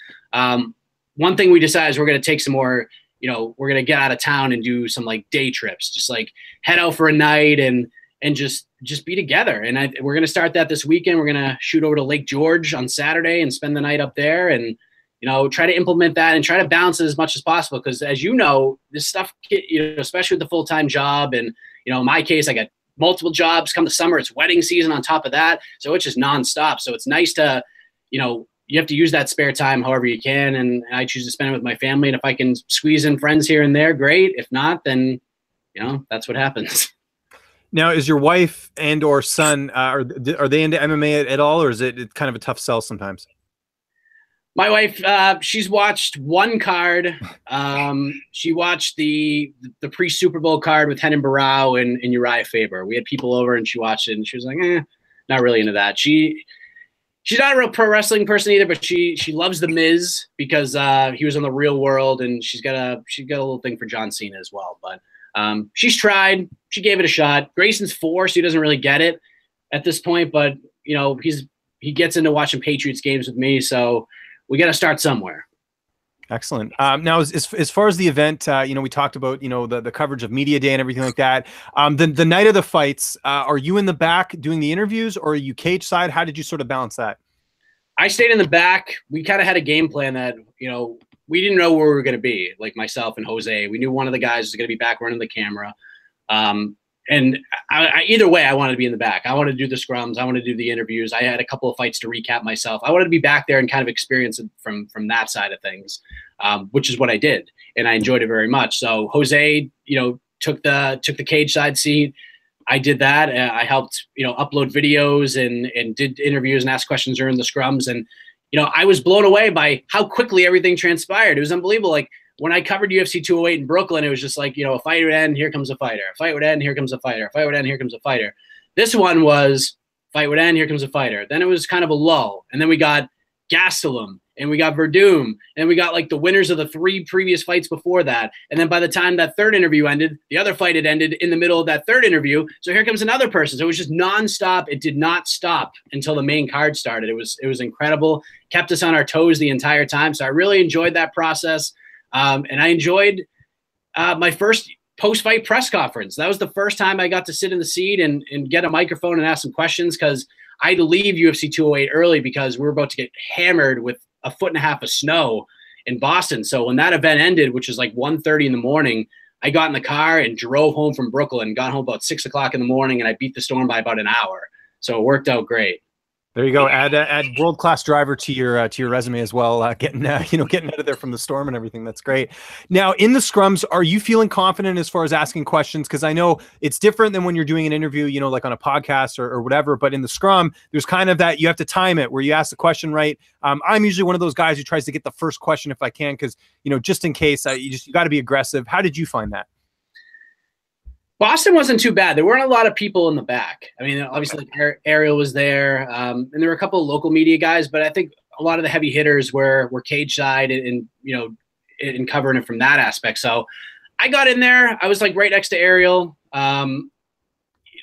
One thing we decided is we're going to take some more, we're going to get out of town and do some like day trips, just like head out for a night and just be together. And we're going to start that this weekend. We're going to shoot over to Lake George on Saturday and spend the night up there and, try to implement that and try to balance it as much as possible. Because as this stuff, especially with the full-time job and, in my case, I got multiple jobs. Come the summer, it's wedding season on top of that. So it's just nonstop. So it's nice to, you have to use that spare time however you can. And I choose to spend it with my family. And if I can squeeze in friends here and there, great. If not, then, that's what happens. Now, is your wife and or son, are they into MMA at all, or is it kind of a tough sell sometimes? My wife, she's watched one card. She watched the pre-Super Bowl card with Renan Barão and Uriah Faber. We had people over and she watched it and she was like, not really into that. She's not a real pro wrestling person either, but she loves The Miz because he was on The Real World, and she's got a little thing for John Cena as well. But she's tried. She gave it a shot. Grayson's 4, so he doesn't really get it at this point. But he gets into watching Patriots games with me, so we got to start somewhere. Excellent. Now, as far as the event, we talked about the coverage of Media Day and everything like that. The night of the fights, are you in the back doing the interviews, or are you cage side? How did you sort of balance that? I stayed in the back. We kind of had a game plan that, we didn't know where we were going to be, like myself and Jose. We knew one of the guys was going to be back running the camera. And either way, I wanted to be in the back. I wanted to do the scrums. I wanted to do the interviews. I had a couple of fights to recap myself. I wanted to be back there and kind of experience it from that side of things, which is what I did. And I enjoyed it very much. So Jose, took the cage side seat. I did that. I helped, upload videos and did interviews and asked questions during the scrums. And, I was blown away by how quickly everything transpired. It was unbelievable. Like when I covered UFC 208 in Brooklyn, it was just like, a fight would end, here comes a fighter. A fight would end, here comes a fighter. A fight would end, here comes a fighter. This one was fight would end, here comes a fighter. Then it was kind of a lull. And then we got Gastelum. And we got Verdum, and we got like the winners of the 3 previous fights before that. And then by the time that third interview ended, the other fight had ended in the middle of that third interview. So here comes another person. So it was just nonstop. It did not stop until the main card started. It was incredible. Kept us on our toes the entire time. So I really enjoyed that process. And I enjoyed my first post-fight press conference. That was the first time I got to sit in the seat and get a microphone and ask some questions, because I had to leave UFC 208 early because we were about to get hammered with 1.5 feet of snow in Boston. So when that event ended, which was like 1:30 in the morning, I got in the car and drove home from Brooklyn, got home about 6 o'clock in the morning, and I beat the storm by about an hour. So it worked out great. There you go. Add world-class driver to your resume as well. Getting out of there from the storm and everything. That's great. Now, in the scrums, are you feeling confident as far as asking questions? Because I know it's different than when you're doing an interview, like on a podcast or whatever. But in the scrum, there's kind of that you have to time it where you ask the question right. I'm usually one of those guys who tries to get the first question if I can, because just in case. You got to be aggressive. How did you find that? Boston wasn't too bad. There weren't a lot of people in the back. I mean, obviously Ariel was there, and there were a couple of local media guys, but I think a lot of the heavy hitters were cage side and covering it from that aspect. So I got in there. I was like right next to Ariel.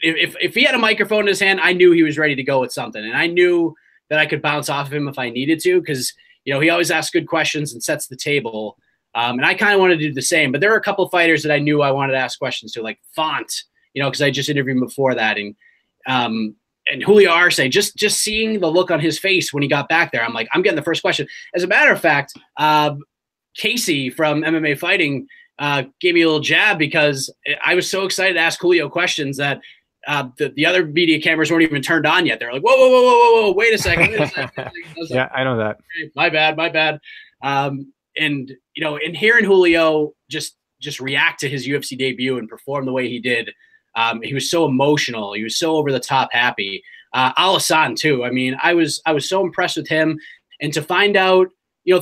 If he had a microphone in his hand, I knew he was ready to go with something, and I knew that I could bounce off of him if I needed to, because he always asks good questions and sets the table. And I kind of wanted to do the same, but there were a couple of fighters that I knew I wanted to ask questions to, like Font, because I just interviewed him before that, and Julio Arce. Just seeing the look on his face when he got back there, I'm like, I'm getting the first question. As a matter of fact, Casey from MMA Fighting gave me a little jab because I was so excited to ask Julio questions that the other media cameras weren't even turned on yet. They're like, whoa, wait a second. Yeah, I know that. Okay, my bad. And hearing Julio just react to his UFC debut and perform the way he did, he was so emotional. He was so over the top happy. Alassane too. I mean, I was so impressed with him, and to find out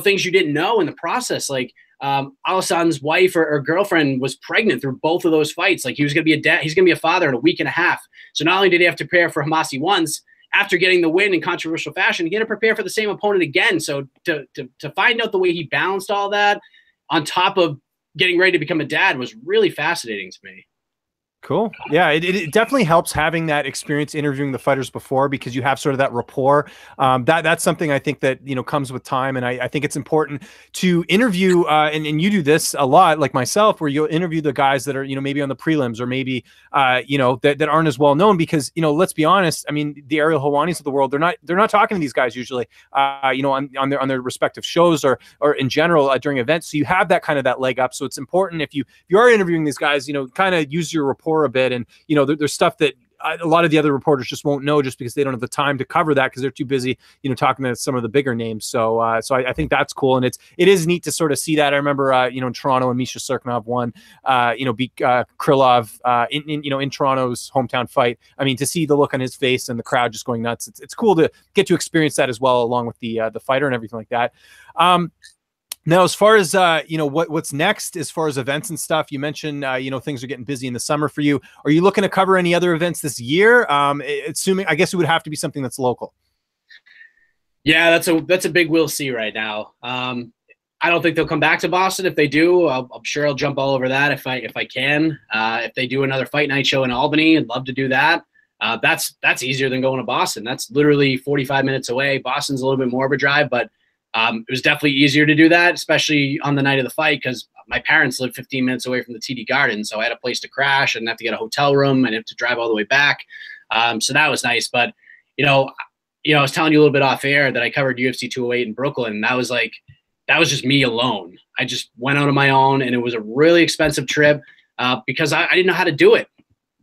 things you didn't know in the process, like Alassane's wife or girlfriend was pregnant through both of those fights. Like he was going to be a dad, he's going to be a father in a week and a half. So not only did he have to prepare for Hamasi once, after getting the win in controversial fashion, he had to prepare for the same opponent again. So to find out the way he balanced all that on top of getting ready to become a dad was really fascinating to me. Cool. Yeah, it definitely helps having that experience interviewing the fighters before, because you have sort of that rapport. That's something I think that comes with time, and I think it's important to interview. And you do this a lot, like myself, where you'll interview the guys that are maybe on the prelims, or maybe that aren't as well known, because let's be honest. I mean, the Ariel Helwanis of the world, they're not talking to these guys usually, on their respective shows or in general during events. So you have that kind of that leg up. So it's important if you are interviewing these guys, kind of use your rapport a bit, and there's stuff that a lot of the other reporters just won't know, just because they don't have the time to cover that, because they're too busy talking to some of the bigger names. So I think that's cool, and it is neat to sort of see that. I remember in Toronto, and Misha Serkinov won beat Krylov in Toronto's hometown fight. I mean, to see the look on his face and the crowd just going nuts, it's cool to get to experience that as well, along with the fighter and everything like that. Now, as far as what's next, as far as events and stuff, you mentioned things are getting busy in the summer for you. Are you looking to cover any other events this year? Assuming, I guess it would have to be something that's local. Yeah, that's a big we'll see right now. I don't think they'll come back to Boston. If they do, I'm sure I'll jump all over that if I can. If they do another fight night show in Albany, I'd love to do that. That's easier than going to Boston. That's literally 45 minutes away. Boston's a little bit more of a drive, but it was definitely easier to do that, especially on the night of the fight, because my parents lived 15 minutes away from the TD Garden. So I had a place to crash. I didn't have to get a hotel room. I didn't have to drive all the way back. So that was nice. But, I was telling you a little bit off air that I covered UFC 208 in Brooklyn. And that was just me alone. I just went out on my own, and it was a really expensive trip because I didn't know how to do it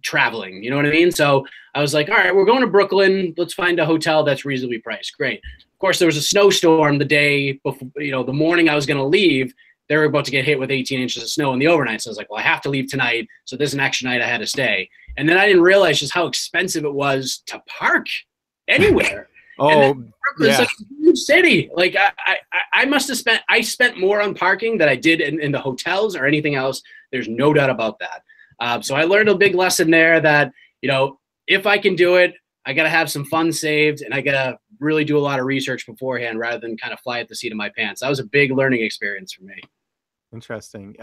traveling. You know what I mean? So I was like, all right, we're going to Brooklyn. Let's find a hotel that's reasonably priced. Great. Of course, there was a snowstorm the day before, the morning I was going to leave. They were about to get hit with 18 inches of snow in the overnight. So I was like, well, I have to leave tonight. So there's an extra night I had to stay. And then I didn't realize just how expensive it was to park anywhere. Brooklyn's such a huge city. Like I spent more on parking than I did in the hotels or anything else. There's no doubt about that. So I learned a big lesson there that, if I can do it, I got to have some funds saved, and I got to really do a lot of research beforehand rather than kind of fly at the seat of my pants. That was a big learning experience for me. Interesting.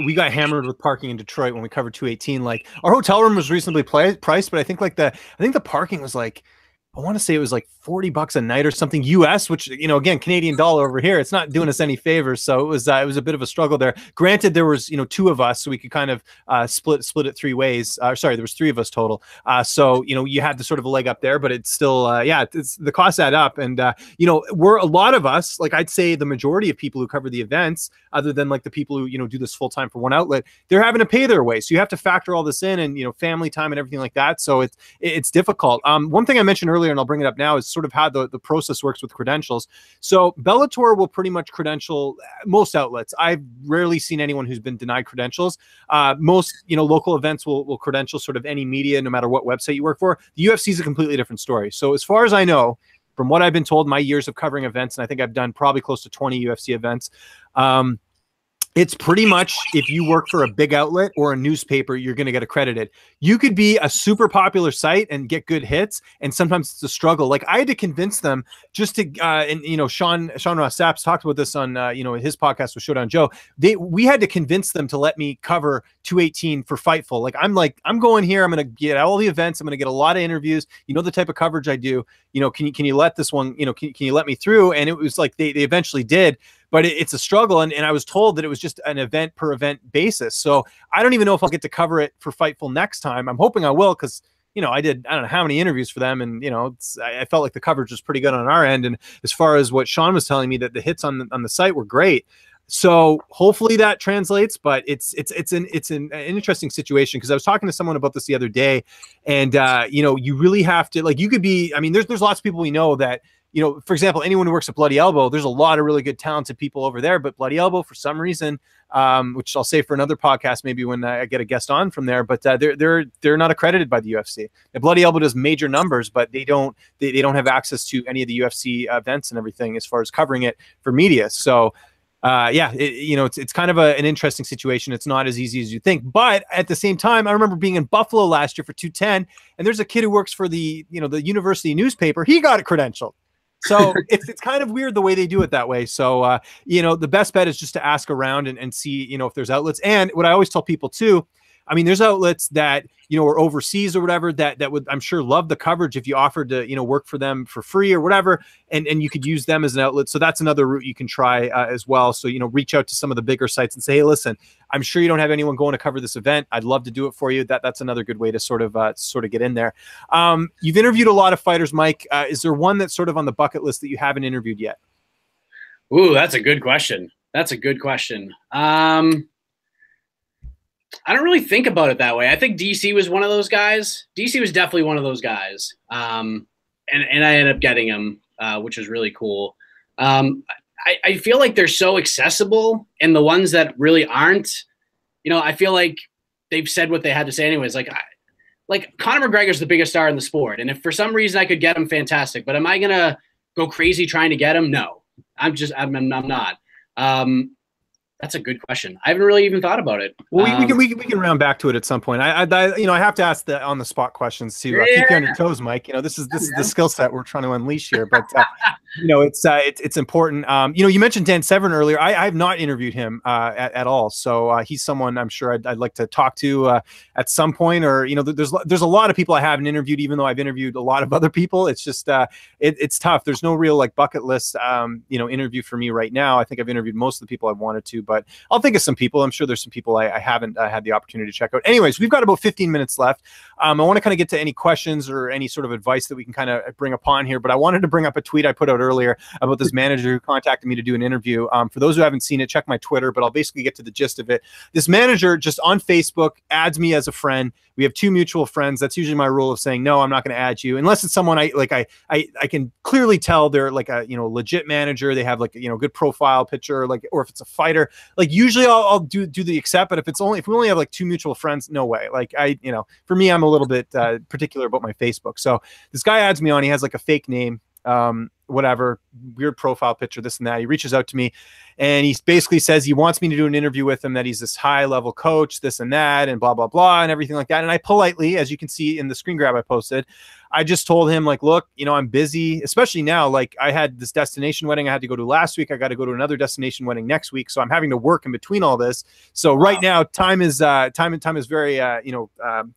We got hammered with parking in Detroit when we covered 218. Like, our hotel room was reasonably priced, but I think the parking was like, I want to say it was like $40 a night or something US, which, again, Canadian dollar over here, it's not doing us any favors. So it was a bit of a struggle there. Granted, there was, two of us, so we could kind of split it three ways. Sorry, there was three of us total. So, you had the sort of a leg up there, but it's still, it's the costs add up. And, we're a lot of us, like I'd say the majority of people who cover the events, other than like the people who, do this full time for one outlet, they're having to pay their way. So you have to factor all this in and, family time and everything like that. So it's difficult. One thing I mentioned earlier, and I'll bring it up now, is sort of how the process works with credentials. So Bellator will pretty much credential most outlets. I've rarely seen anyone who's been denied credentials. Most, local events will credential sort of any media, no matter what website you work for. The UFC is a completely different story. So as far as I know, from what I've been told, my years of covering events, and I think I've done probably close to 20 UFC events, it's pretty much, if you work for a big outlet or a newspaper, you're going to get accredited. You could be a super popular site and get good hits, and sometimes it's a struggle. Like, I had to convince them just to, Sean Ross Saps talked about this on, his podcast with Showdown Joe. We had to convince them to let me cover 218 for Fightful. I'm going here. I'm going to get all the events. I'm going to get a lot of interviews. The type of coverage I do. Can you let this one? Can you let me through? And it was like they eventually did. But it's a struggle, and I was told that it was just an event per event basis. So I don't even know if I'll get to cover it for Fightful next time. I'm hoping I will, because I don't know how many interviews for them, and I felt like the coverage was pretty good on our end. And as far as what Sean was telling me, that the hits on the site were great. So hopefully that translates, but it's an interesting situation, because I was talking to someone about this the other day, and you really have to, like, you could be, there's lots of people we know that, for example, anyone who works at Bloody Elbow, there's a lot of really good, talented people over there, but Bloody Elbow, for some reason, which I'll say for another podcast, maybe when I get a guest on from there, but they're not accredited by the UFC. And Bloody Elbow does major numbers, but they don't have access to any of the UFC events and everything as far as covering it for media. So, it's kind of an interesting situation. It's not as easy as you think, but at the same time, I remember being in Buffalo last year for 210, and there's a kid who works for the university newspaper. He got it credentialed. So it's kind of weird the way they do it that way. So, the best bet is just to ask around and see, if there's outlets. And what I always tell people too, there's outlets that, are overseas or whatever that would, I'm sure, love the coverage if you offered to, work for them for free or whatever, and you could use them as an outlet. So that's another route you can try as well. So, reach out to some of the bigger sites and say, hey, listen, I'm sure you don't have anyone going to cover this event. I'd love to do it for you. That's another good way to sort of get in there. You've interviewed a lot of fighters, Mike. Is there one that's sort of on the bucket list that you haven't interviewed yet? Ooh, that's a good question. I don't really think about it that way. I think DC was one of those guys. DC was definitely one of those guys. And I ended up getting him, which was really cool. I feel like they're so accessible, and the ones that really aren't, I feel like they've said what they had to say anyways. Like Conor McGregor's the biggest star in the sport. And if for some reason I could get him, fantastic. But am I going to go crazy trying to get him? No, I'm not. That's a good question. I haven't really even thought about it. Well, we can round back to it at some point. I have to ask the on the spot questions to keep you on your toes, Mike. This is the skill set we're trying to unleash here. But it's important. You mentioned Dan Severn earlier. I have not interviewed him at all. So he's someone I'm sure I'd like to talk to at some point. Or there's a lot of people I haven't interviewed, even though I've interviewed a lot of other people. It's just it's tough. There's no real bucket list interview for me right now. I think I've interviewed most of the people I've wanted to. but I'll think of some people. I'm sure there's some people I haven't had the opportunity to check out. Anyways, we've got about 15 minutes left. I want to kind of get to any questions or any sort of advice that we can kind of bring upon here, but I wanted to bring up a tweet I put out earlier about this manager who contacted me to do an interview. For those who haven't seen it, check my Twitter, but I'll basically get to the gist of it. This manager just on Facebook adds me as a friend. We have 2 mutual friends. That's usually my rule of saying, no, I'm not going to add you unless it's someone I can clearly tell they're like a, legit manager. They have like, good profile picture, like, or if it's a fighter, like usually I'll do the accept, but if we only have like 2 mutual friends, no way. Like for me, I'm a little bit particular about my Facebook. So this guy adds me on, he has like a fake name, whatever, weird profile picture, this and that. He reaches out to me and he basically says he wants me to do an interview with him, that he's this high level coach, this and that, and blah, blah, blah, and everything like that. And I politely, as you can see in the screen grab I posted, I just told him, like, look, I'm busy, especially now. Like, I had this destination wedding I had to go to last week. I got to go to another destination wedding next week. So I'm having to work in between all this. So right now, time is very,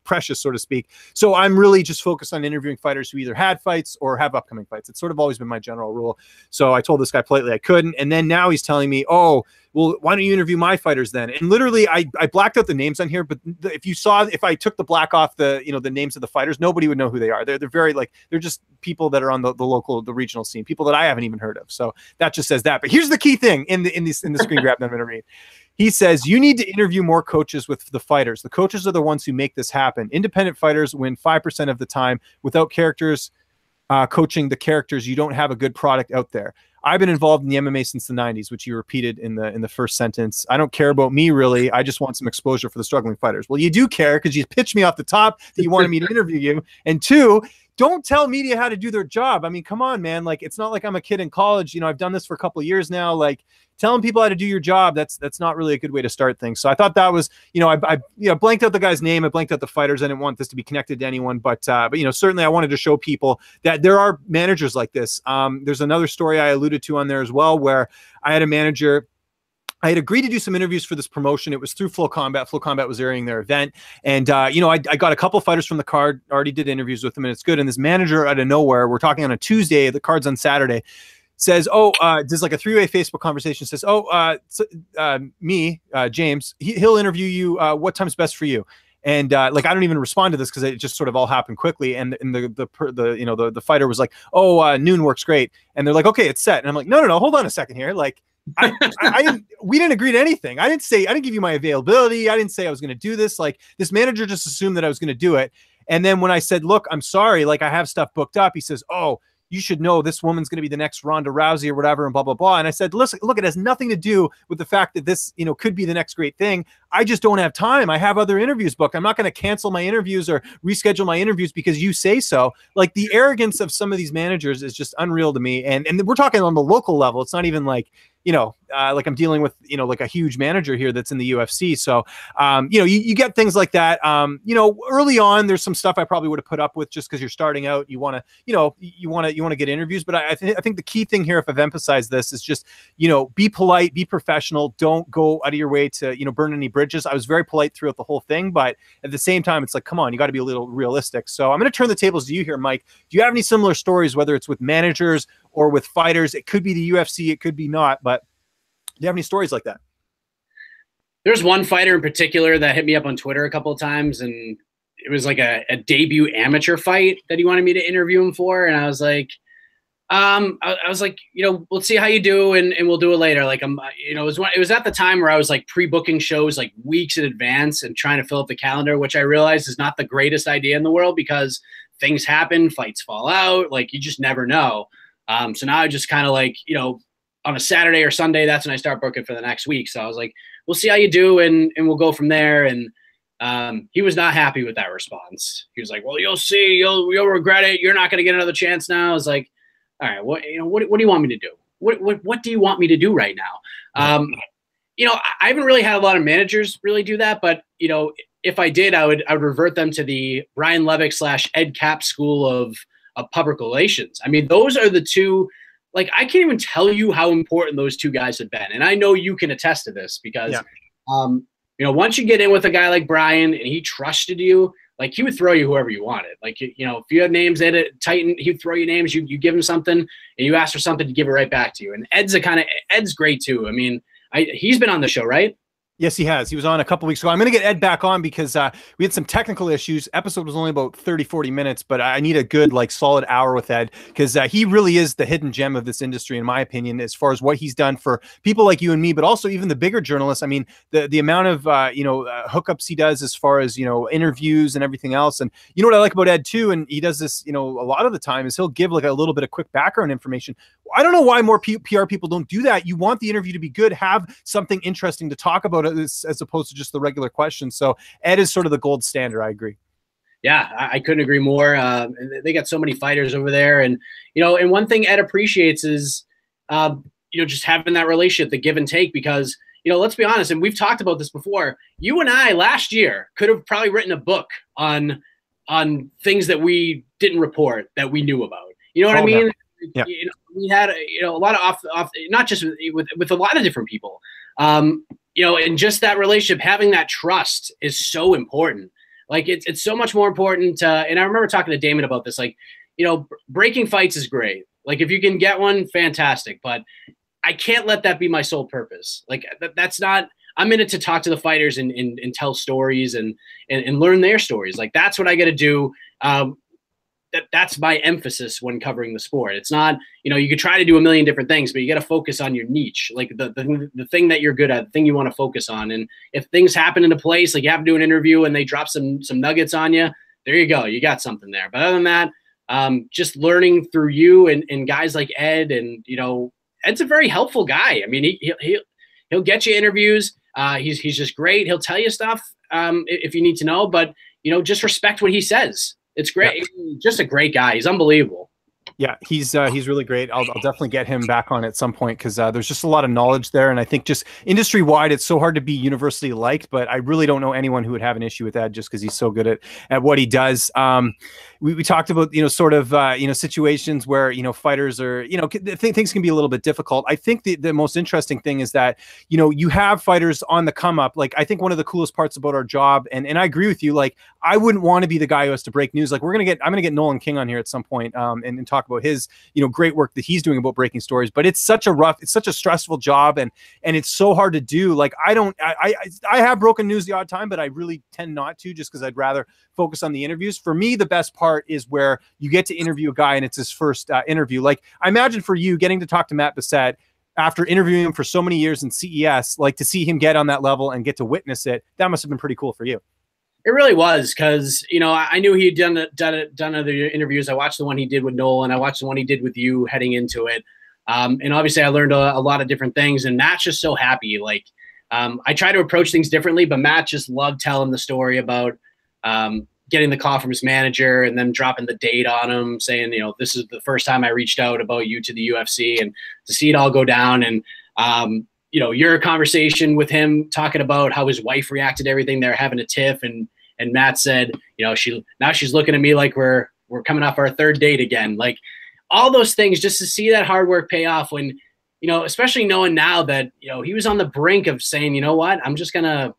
precious, so to speak. So I'm really just focused on interviewing fighters who either had fights or have upcoming fights. It's sort of always been my general rule. So I told this guy politely I couldn't. And then now he's telling me, oh, well, why don't you interview my fighters then? And literally, I blacked out the names on here, but if I took the black off the names of the fighters, nobody would know who they are. They're very they're just people that are on the regional scene, people that I haven't even heard of. So that just says that. But here's the key thing in the screen grab that I'm going to read. He says, you need to interview more coaches with the fighters. The coaches are the ones who make this happen. Independent fighters win 5% of the time. Without characters coaching the characters, you don't have a good product out there. I've been involved in the MMA since the 90s, which you repeated in the first sentence. I don't care about me, really. I just want some exposure for the struggling fighters. Well, you do care because you pitched me off the top that you wanted me to interview you. And 2, don't tell media how to do their job. I mean, come on, man. Like, it's not like I'm a kid in college. I've done this for a couple of years now. Like, telling people how to do your job, that's not really a good way to start things. So I thought that was, I blanked out the guy's name. I blanked out the fighters. I didn't want this to be connected to anyone, but certainly I wanted to show people that there are managers like this. There's another story I alluded to on there as well, where I had a manager. I had agreed to do some interviews for this promotion. It was through Flow Combat. Flow Combat was airing their event. And, I got a couple fighters from the card, already did interviews with them, and it's good. And this manager out of nowhere, we're talking on a Tuesday, the card's on Saturday, says, there's like a 3-way Facebook conversation, says, James, he'll interview you. What time's best for you? And I don't even respond to this because it just sort of all happened quickly. And the fighter was like, noon works great. And they're like, okay, it's set. And I'm like, no, hold on a second here. Like, we didn't agree to anything. I didn't give you my availability. I didn't say I was going to do this. Like, this manager just assumed that I was going to do it. And then when I said, look, I'm sorry, like, I have stuff booked up, he says, oh, you should know this woman's going to be the next Ronda Rousey or whatever, and blah, blah, blah. And I said, listen, look, it has nothing to do with the fact that this, could be the next great thing. I just don't have time. I have other interviews booked. I'm not going to cancel my interviews or reschedule my interviews because you say so. Like, the arrogance of some of these managers is just unreal to me. And we're talking on the local level. It's not even like, like I'm dealing with, like a huge manager here that's in the UFC. So, you get things like that. Early on, there's some stuff I probably would have put up with just because you're starting out. You want to get interviews. But I think the key thing here, if I've emphasized this, is just, be polite, be professional. Don't go out of your way to, burn any bridges. I was very polite throughout the whole thing, but at the same time, it's like, come on, you got to be a little realistic. So I'm going to turn the tables to you here, Mike. Do you have any similar stories, whether it's with managers or with fighters? It could be the UFC, it could be not, but do you have any stories like that? There's one fighter in particular that hit me up on Twitter a couple of times, and it was like a debut amateur fight that he wanted me to interview him for. And I was like, let's see how you do, and we'll do it later. Like, it was at the time where I was like pre-booking shows like weeks in advance and trying to fill up the calendar, which I realized is not the greatest idea in the world because things happen, fights fall out, like you just never know. So now I just kind of like, on a Saturday or Sunday, that's when I start booking for the next week. So I was like, we'll see how you do, and we'll go from there. And he was not happy with that response. He was like, well, you'll see, you'll regret it. You're not going to get another chance now. I was like, all right, what do you want me to do? What do you want me to do right now? I haven't really had a lot of managers really do that, but if I did, I would revert them to the Brian Levick / Ed Cap school of public relations. I mean, those are the two. Like, I can't even tell you how important those two guys have been, and I know you can attest to this because, once you get in with a guy like Brian and he trusted you, like, he would throw you whoever you wanted. Like, if you had names at it, Titan, he'd throw you names. You give him something, and you ask for something to give it right back to you. And Ed's great too. I mean, He's been on the show, right? Yes, he has. He was on a couple weeks ago. I'm going to get Ed back on because we had some technical issues. Episode was only about 30, 40 minutes, but I need a good, like, solid hour with Ed because he really is the hidden gem of this industry, in my opinion, as far as what he's done for people like you and me, but also even the bigger journalists. I mean, the amount of, hookups he does as far as, interviews and everything else. And you know what I like about Ed too, and he does this, a lot of the time, is he'll give like a little bit of quick background information. I don't know why more PR people don't do that. You want the interview to be good, have something interesting to talk about as opposed to just the regular questions. So Ed is sort of the gold standard. I agree. Yeah, I couldn't agree more. They got so many fighters over there. And, and one thing Ed appreciates is, just having that relationship, the give and take, because, let's be honest, and we've talked about this before, you and I last year could have probably written a book on things that we didn't report that we knew about. You know what I mean? Yeah. We had a lot of off, not just with a lot of different people. And just that relationship, having that trust is so important. Like it's so much more important. And I remember talking to Damon about this. Like, breaking fights is great. Like if you can get one, fantastic. But I can't let that be my sole purpose. Like that's not. I'm in it to talk to the fighters and tell stories and learn their stories. Like that's what I got to do. That's my emphasis when covering the sport. It's not, you could try to do a million different things, but you got to focus on your niche, like the thing that you're good at, the thing you want to focus on. And if things happen in a place, like you have to do an interview and they drop some nuggets on you, there you go. You got something there. But other than that, just learning through you and guys like Ed, and, Ed's a very helpful guy. I mean, he'll get you interviews. He's just great. He'll tell you stuff if you need to know, but, just respect what he says. It's great. Yeah. Just a great guy. He's unbelievable. Yeah, he's really great. I'll definitely get him back on at some point because there's just a lot of knowledge there. And I think just industry wide, it's so hard to be universally liked, but I really don't know anyone who would have an issue with that just because he's so good at what he does. We talked about, situations where, fighters are, things can be a little bit difficult. I think the most interesting thing is that, you have fighters on the come up. Like, I think one of the coolest parts about our job, and I agree with you, like, I wouldn't want to be the guy who has to break news. Like I'm going to get Nolan King on here at some point and talk about his, great work that he's doing about breaking stories, but it's such a stressful job and it's so hard to do. Like I have broken news the odd time, but I really tend not to just because I'd rather focus on the interviews. For me, the best part is where you get to interview a guy and it's his first interview. Like I imagine for you getting to talk to Matt Bissett after interviewing him for so many years in CES, like to see him get on that level and get to witness it, that must have been pretty cool for you. It really was because, I knew he had done other interviews. I watched the one he did with Noel, and I watched the one he did with you heading into it. And obviously I learned a lot of different things, and Matt's just so happy. Like I try to approach things differently, but Matt just loved telling the story about getting the call from his manager and them dropping the date on him saying, this is the first time I reached out about you to the UFC, and to see it all go down. And, your conversation with him talking about how his wife reacted to everything. They're having a tiff, and Matt said, she's looking at me like we're coming off our third date again. Like all those things, just to see that hard work pay off when, especially knowing now that, he was on the brink of saying, you know what, I'm just going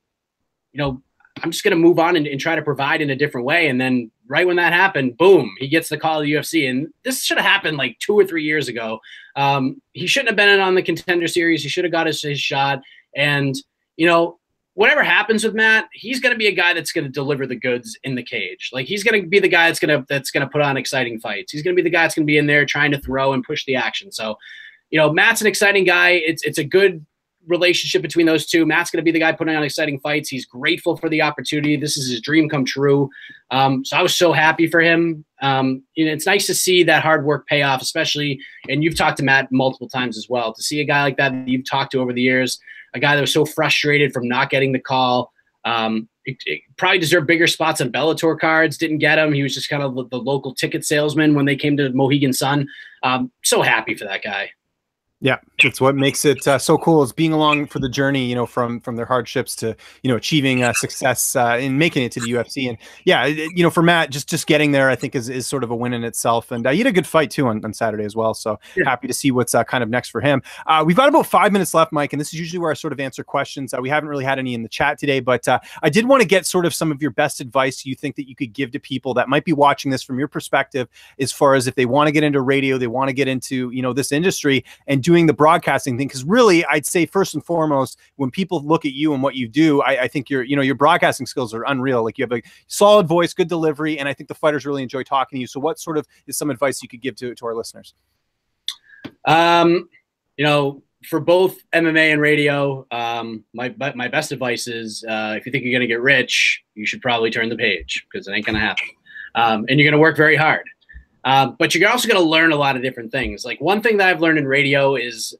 to move on and try to provide in a different way. And then right when that happened, boom, he gets the call to the UFC. And this should have happened like 2 or 3 years ago. He shouldn't have been on the Contender Series. He should have got his shot. And, whatever happens with Matt, he's going to be a guy that's going to deliver the goods in the cage. Like he's going to be the guy that's going to put on exciting fights. He's going to be the guy that's going to be in there trying to throw and push the action. So, Matt's an exciting guy. It's a good relationship between those two. Matt's going to be the guy putting on exciting fights. He's grateful for the opportunity. This is his dream come true. So I was so happy for him. It's nice to see that hard work pay off, especially, and you've talked to Matt multiple times as well, to see a guy like that you've talked to over the years, a guy that was so frustrated from not getting the call. It probably deserved bigger spots on Bellator cards, didn't get him. He was just kind of the local ticket salesman when they came to Mohegan Sun. So happy for that guy. Yeah, it's what makes it so cool, is being along for the journey, from their hardships to, achieving success in making it to the UFC. And yeah, for Matt, just getting there, I think is sort of a win in itself. And he had a good fight too on Saturday as well. So happy to see what's kind of next for him. We've got about 5 minutes left, Mike, and this is usually where I sort of answer questions. We haven't really had any in the chat today, but I did want to get sort of some of your best advice you think that you could give to people that might be watching this from your perspective, as far as if they want to get into radio, they want to get into, this industry and doing doing the broadcasting thing, because really, I'd say first and foremost, when people look at you and what you do, I think your broadcasting skills are unreal. Like, you have a solid voice, good delivery, and I think the fighters really enjoy talking to you. So what sort of is some advice you could give to our listeners? For both MMA and radio, my best advice is, if you think you're going to get rich, you should probably turn the page, because it ain't going to happen. And you're going to work very hard. But you're also going to learn a lot of different things. Like, one thing that I've learned in radio is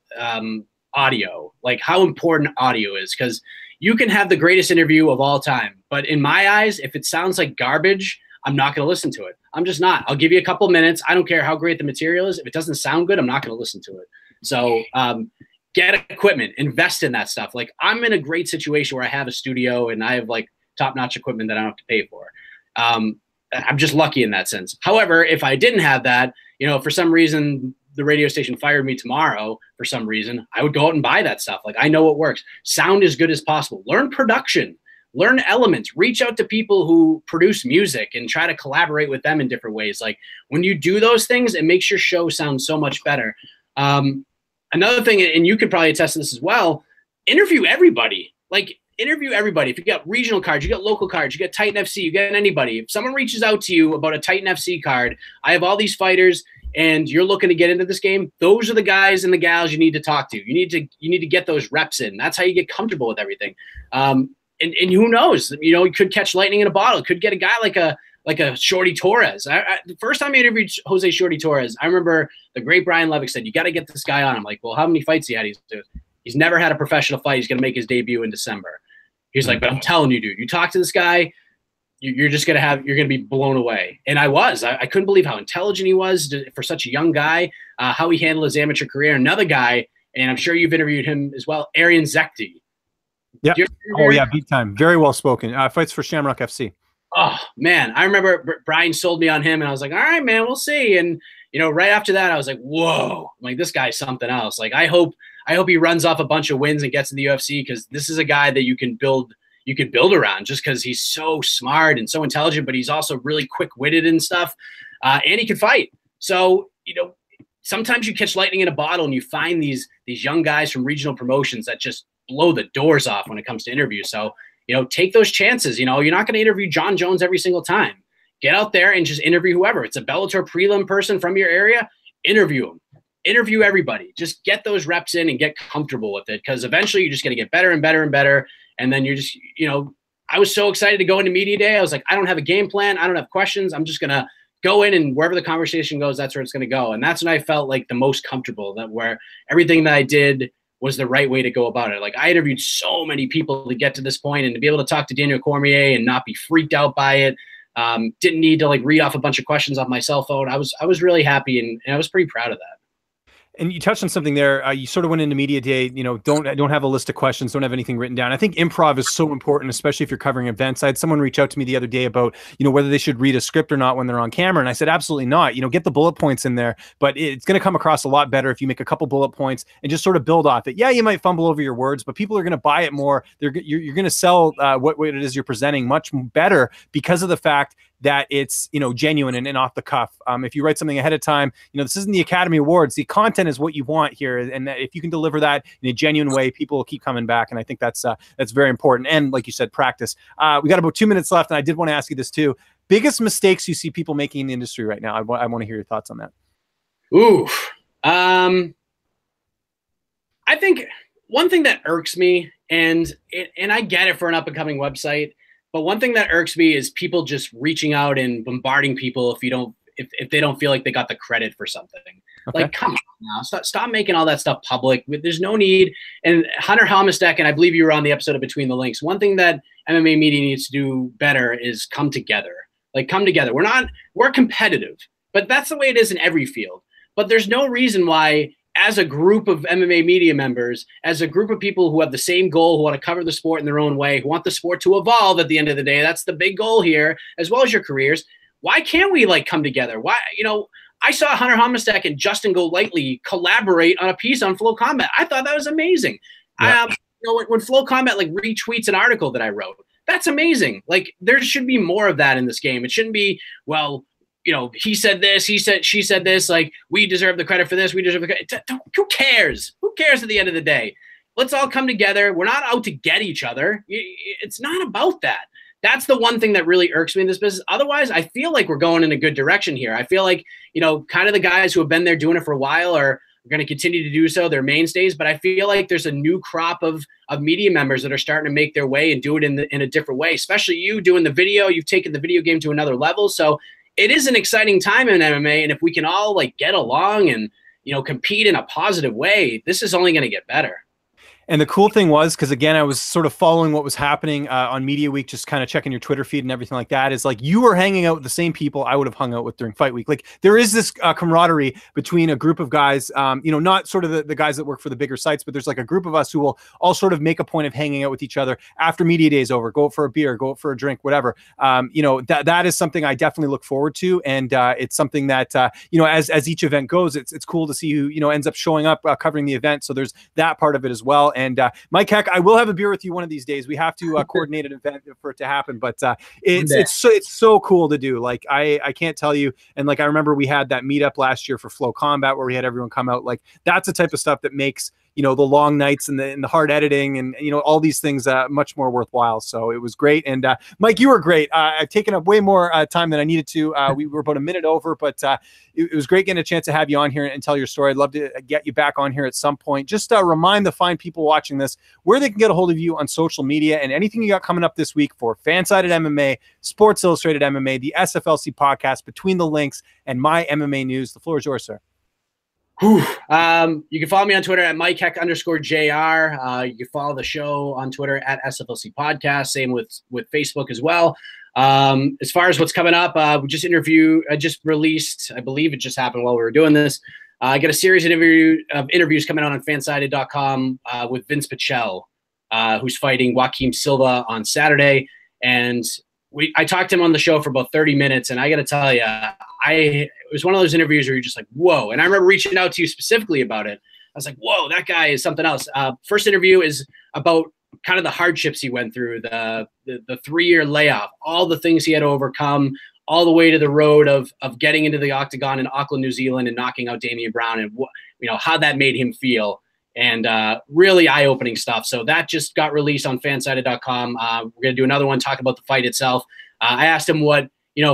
audio, like how important audio is, because you can have the greatest interview of all time, but in my eyes, if it sounds like garbage, I'm not going to listen to it. I'm just not. I'll give you a couple minutes. I don't care how great the material is. If it doesn't sound good, I'm not going to listen to it. So get equipment, invest in that stuff. Like, I'm in a great situation where I have a studio and I have like top-notch equipment that I don't have to pay for. I'm just lucky in that sense. However, if I didn't have that, for some reason, the radio station fired me tomorrow for some reason, I would go out and buy that stuff. Like, I know what works. Sound as good as possible. Learn production. Learn elements. Reach out to people who produce music and try to collaborate with them in different ways. Like, when you do those things, it makes your show sound so much better. Another thing, and you could probably attest to this as well, interview everybody. Like, interview everybody. If you got regional cards, you got local cards, you got Titan FC, you got anybody. If someone reaches out to you about a Titan FC card, I have all these fighters, and you're looking to get into this game, those are the guys and the gals you need to talk to. You need to get those reps in. That's how you get comfortable with everything. And who knows? You could catch lightning in a bottle. Could get a guy like a Shorty Torres. The first time I interviewed Jose Shorty Torres, I remember the great Brian Levick said, "You got to get this guy on." I'm like, "Well, how many fights he had?" He's never had a professional fight. He's going to make his debut in December. He's like, "But I'm telling you, dude, you talk to this guy, you're going to be blown away." And I was. I couldn't believe how intelligent he was for such a young guy, how he handled his amateur career. Another guy, and I'm sure you've interviewed him as well, Arian Zekti. Yeah. Oh, yeah, big time. Very well spoken. Fights for Shamrock FC. Oh, man. I remember Brian sold me on him, and I was like, all right, man, we'll see. And, right after that, I was like, whoa, I'm like, this guy's something else. Like, I hope he runs off a bunch of wins and gets in the UFC, because this is a guy that you can build around, just because he's so smart and so intelligent, but he's also really quick-witted and stuff. And he can fight. So, sometimes you catch lightning in a bottle and you find these young guys from regional promotions that just blow the doors off when it comes to interviews. So, take those chances. You're not going to interview John Jones every single time. Get out there and just interview whoever. It's a Bellator prelim person from your area. Interview them. Interview everybody. Just get those reps in and get comfortable with it, because eventually you're just going to get better and better and better. And then you're just, I was so excited to go into media day. I was like, I don't have a game plan. I don't have questions. I'm just going to go in, and wherever the conversation goes, that's where it's going to go. And that's when I felt like the most comfortable, that where everything that I did was the right way to go about it. Like, I interviewed so many people to get to this point, and to be able to talk to Daniel Cormier and not be freaked out by it. Didn't need to read off a bunch of questions off my cell phone. I was really happy, and I was pretty proud of that. And you touched on something there. You sort of went into media day, don't have a list of questions, don't have anything written down. I think improv is so important, especially if you're covering events. I had someone reach out to me the other day about, whether they should read a script or not when they're on camera. And I said, absolutely not. Get the bullet points in there, but it's going to come across a lot better if you make a couple bullet points and just sort of build off it. Yeah, you might fumble over your words, but people are going to buy it more. You're going to sell what it is you're presenting much better, because of the fact that it's, genuine and off the cuff. If you write something ahead of time, this isn't the Academy Awards. The content is what you want here. And that if you can deliver that in a genuine way, people will keep coming back. And I think that's very important. And like you said, practice. We got about 2 minutes left. And I did want to ask you this too. Biggest mistakes you see people making in the industry right now? I want to hear your thoughts on that. Ooh. I think one thing that irks me, and I get it for an up-and-coming website, but one thing that irks me is people just reaching out and bombarding people if they don't feel like they got the credit for something. Okay. Like, come on now, stop making all that stuff public. There's no need. And Hunter Helmstedt, and I believe you were on the episode of Between the Links, one thing that MMA media needs to do better is come together. Like, come together. We're competitive, but that's the way it is in every field. But there's no reason why, as a group of MMA media members, as a group of people who have the same goal, who want to cover the sport in their own way, who want the sport to evolve at the end of the day, that's the big goal here, as well as your careers. Why can't we come together? Why, I saw Hunter Helmstedt and Justin Golightly collaborate on a piece on Flow Combat. I thought that was amazing. Yeah. When Flow Combat retweets an article that I wrote, that's amazing. There should be more of that in this game. It shouldn't be, well, he said this, she said this, like, we deserve the credit for this, we deserve the credit. Who cares? Who cares at the end of the day? Let's all come together. We're not out to get each other. It's not about that. That's the one thing that really irks me in this business. Otherwise, I feel like we're going in a good direction here. I feel like, kind of the guys who have been there doing it for a while are going to continue to do so. They're mainstays, but I feel like there's a new crop of media members that are starting to make their way and do it in a different way, especially you doing the video. You've taken the video game to another level. So it is an exciting time in MMA. And if we can all like get along and, compete in a positive way, this is only going to get better. And the cool thing was, because again, I was sort of following what was happening on Media Week, just kind of checking your Twitter feed and everything like that, is like you were hanging out with the same people I would have hung out with during Fight Week. Like there is this camaraderie between a group of guys, not sort of the guys that work for the bigger sites, but there's like a group of us who will all sort of make a point of hanging out with each other after media day is over, go out for a beer, go out for a drink, whatever. That is something I definitely look forward to. And it's something that, as each event goes, it's cool to see who, ends up showing up covering the event. So there's that part of it as well. And Mike Heck, I will have a beer with you one of these days. We have to coordinate an event for it to happen, but it's so cool to do. Like I can't tell you. And like I remember we had that meetup last year for Flow Combat where we had everyone come out. Like that's the type of stuff that makes the long nights and the hard editing and all these things much more worthwhile. So it was great. And Mike, you were great. I've taken up way more time than I needed to. We were about a minute over, but it was great getting a chance to have you on here and tell your story. I'd love to get you back on here at some point. Just remind the fine people watching this where they can get a hold of you on social media and anything you got coming up this week for Fansided MMA, Sports Illustrated MMA, the SFLC podcast, Between the Links, and My MMA News. The floor is yours, sir. You can follow me on Twitter at MikeHeck_JR. You can follow the show on Twitter at SFLC Podcast. Same with Facebook as well. As far as what's coming up, we just released, I believe it just happened while we were doing this. I got a series of interviews coming out on Fansided.com with Vince Pichel, who's fighting Joaquim Silva on Saturday. And I talked to him on the show for about 30 minutes, and I got to tell you, it was one of those interviews where you're just like, whoa. And I remember reaching out to you specifically about it. I was like, whoa, that guy is something else. First interview is about kind of the hardships he went through, the 3-year layoff, all the things he had to overcome, all the way to the road of getting into the octagon in Auckland, New Zealand, and knocking out Damian Brown, and how that made him feel. And really eye-opening stuff. So that just got released on Fansided.com. We're going to do another one, talk about the fight itself. I asked him what,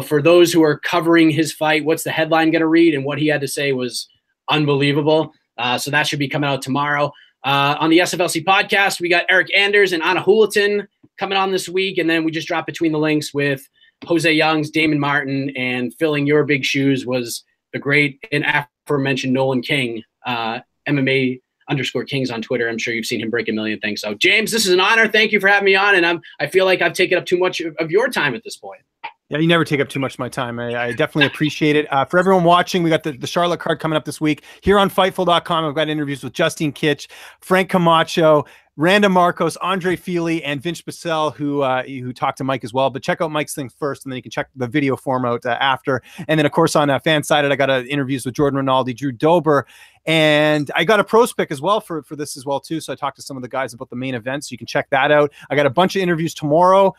for those who are covering his fight, what's the headline going to read? And what he had to say was unbelievable. So that should be coming out tomorrow. On the SFLC podcast, we got Eric Anders and Anna Hulaton coming on this week. And then we just dropped Between the Links with Jose Youngs, Damon Martin, and filling your big shoes was the great and aforementioned Nolan King, MMA_Kings on Twitter. I'm sure you've seen him break a million things. So James, this is an honor. Thank you for having me on. And I feel like I've taken up too much of your time at this point. Yeah, you never take up too much of my time. I definitely appreciate it. For everyone watching, we got the Charlotte card coming up this week. Here on Fightful.com, I've got interviews with Justine Kitch, Frank Camacho, Randa Marcos, Andre Feely, and Vince Pichel, who talked to Mike as well. But check out Mike's thing first, and then you can check the video form out after. And then, of course, on Fansided, I got interviews with Jordan Rinaldi, Drew Dober, and I got a pros pick as well for this as well, too. So I talked to some of the guys about the main event, so you can check that out. I got a bunch of interviews tomorrow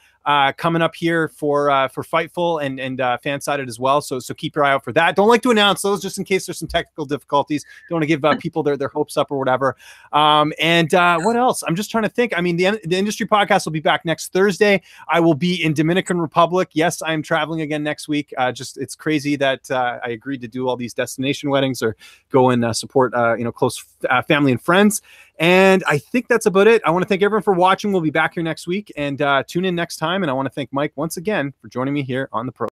coming up here for Fightful and Fansided as well. So keep your eye out for that. Don't like to announce those just in case there's some technical difficulties. Don't want to give people their hopes up or whatever. What else? I'm just trying to think. I mean, the industry podcast will be back next Thursday. I will be in Dominican Republic. Yes, I'm traveling again next week. It's crazy that I agreed to do all these destination weddings or go and support close family and friends. And I think that's about it. I want to thank everyone for watching. We'll be back here next week, and tune in next time. And I want to thank Mike once again for joining me here on the Pro.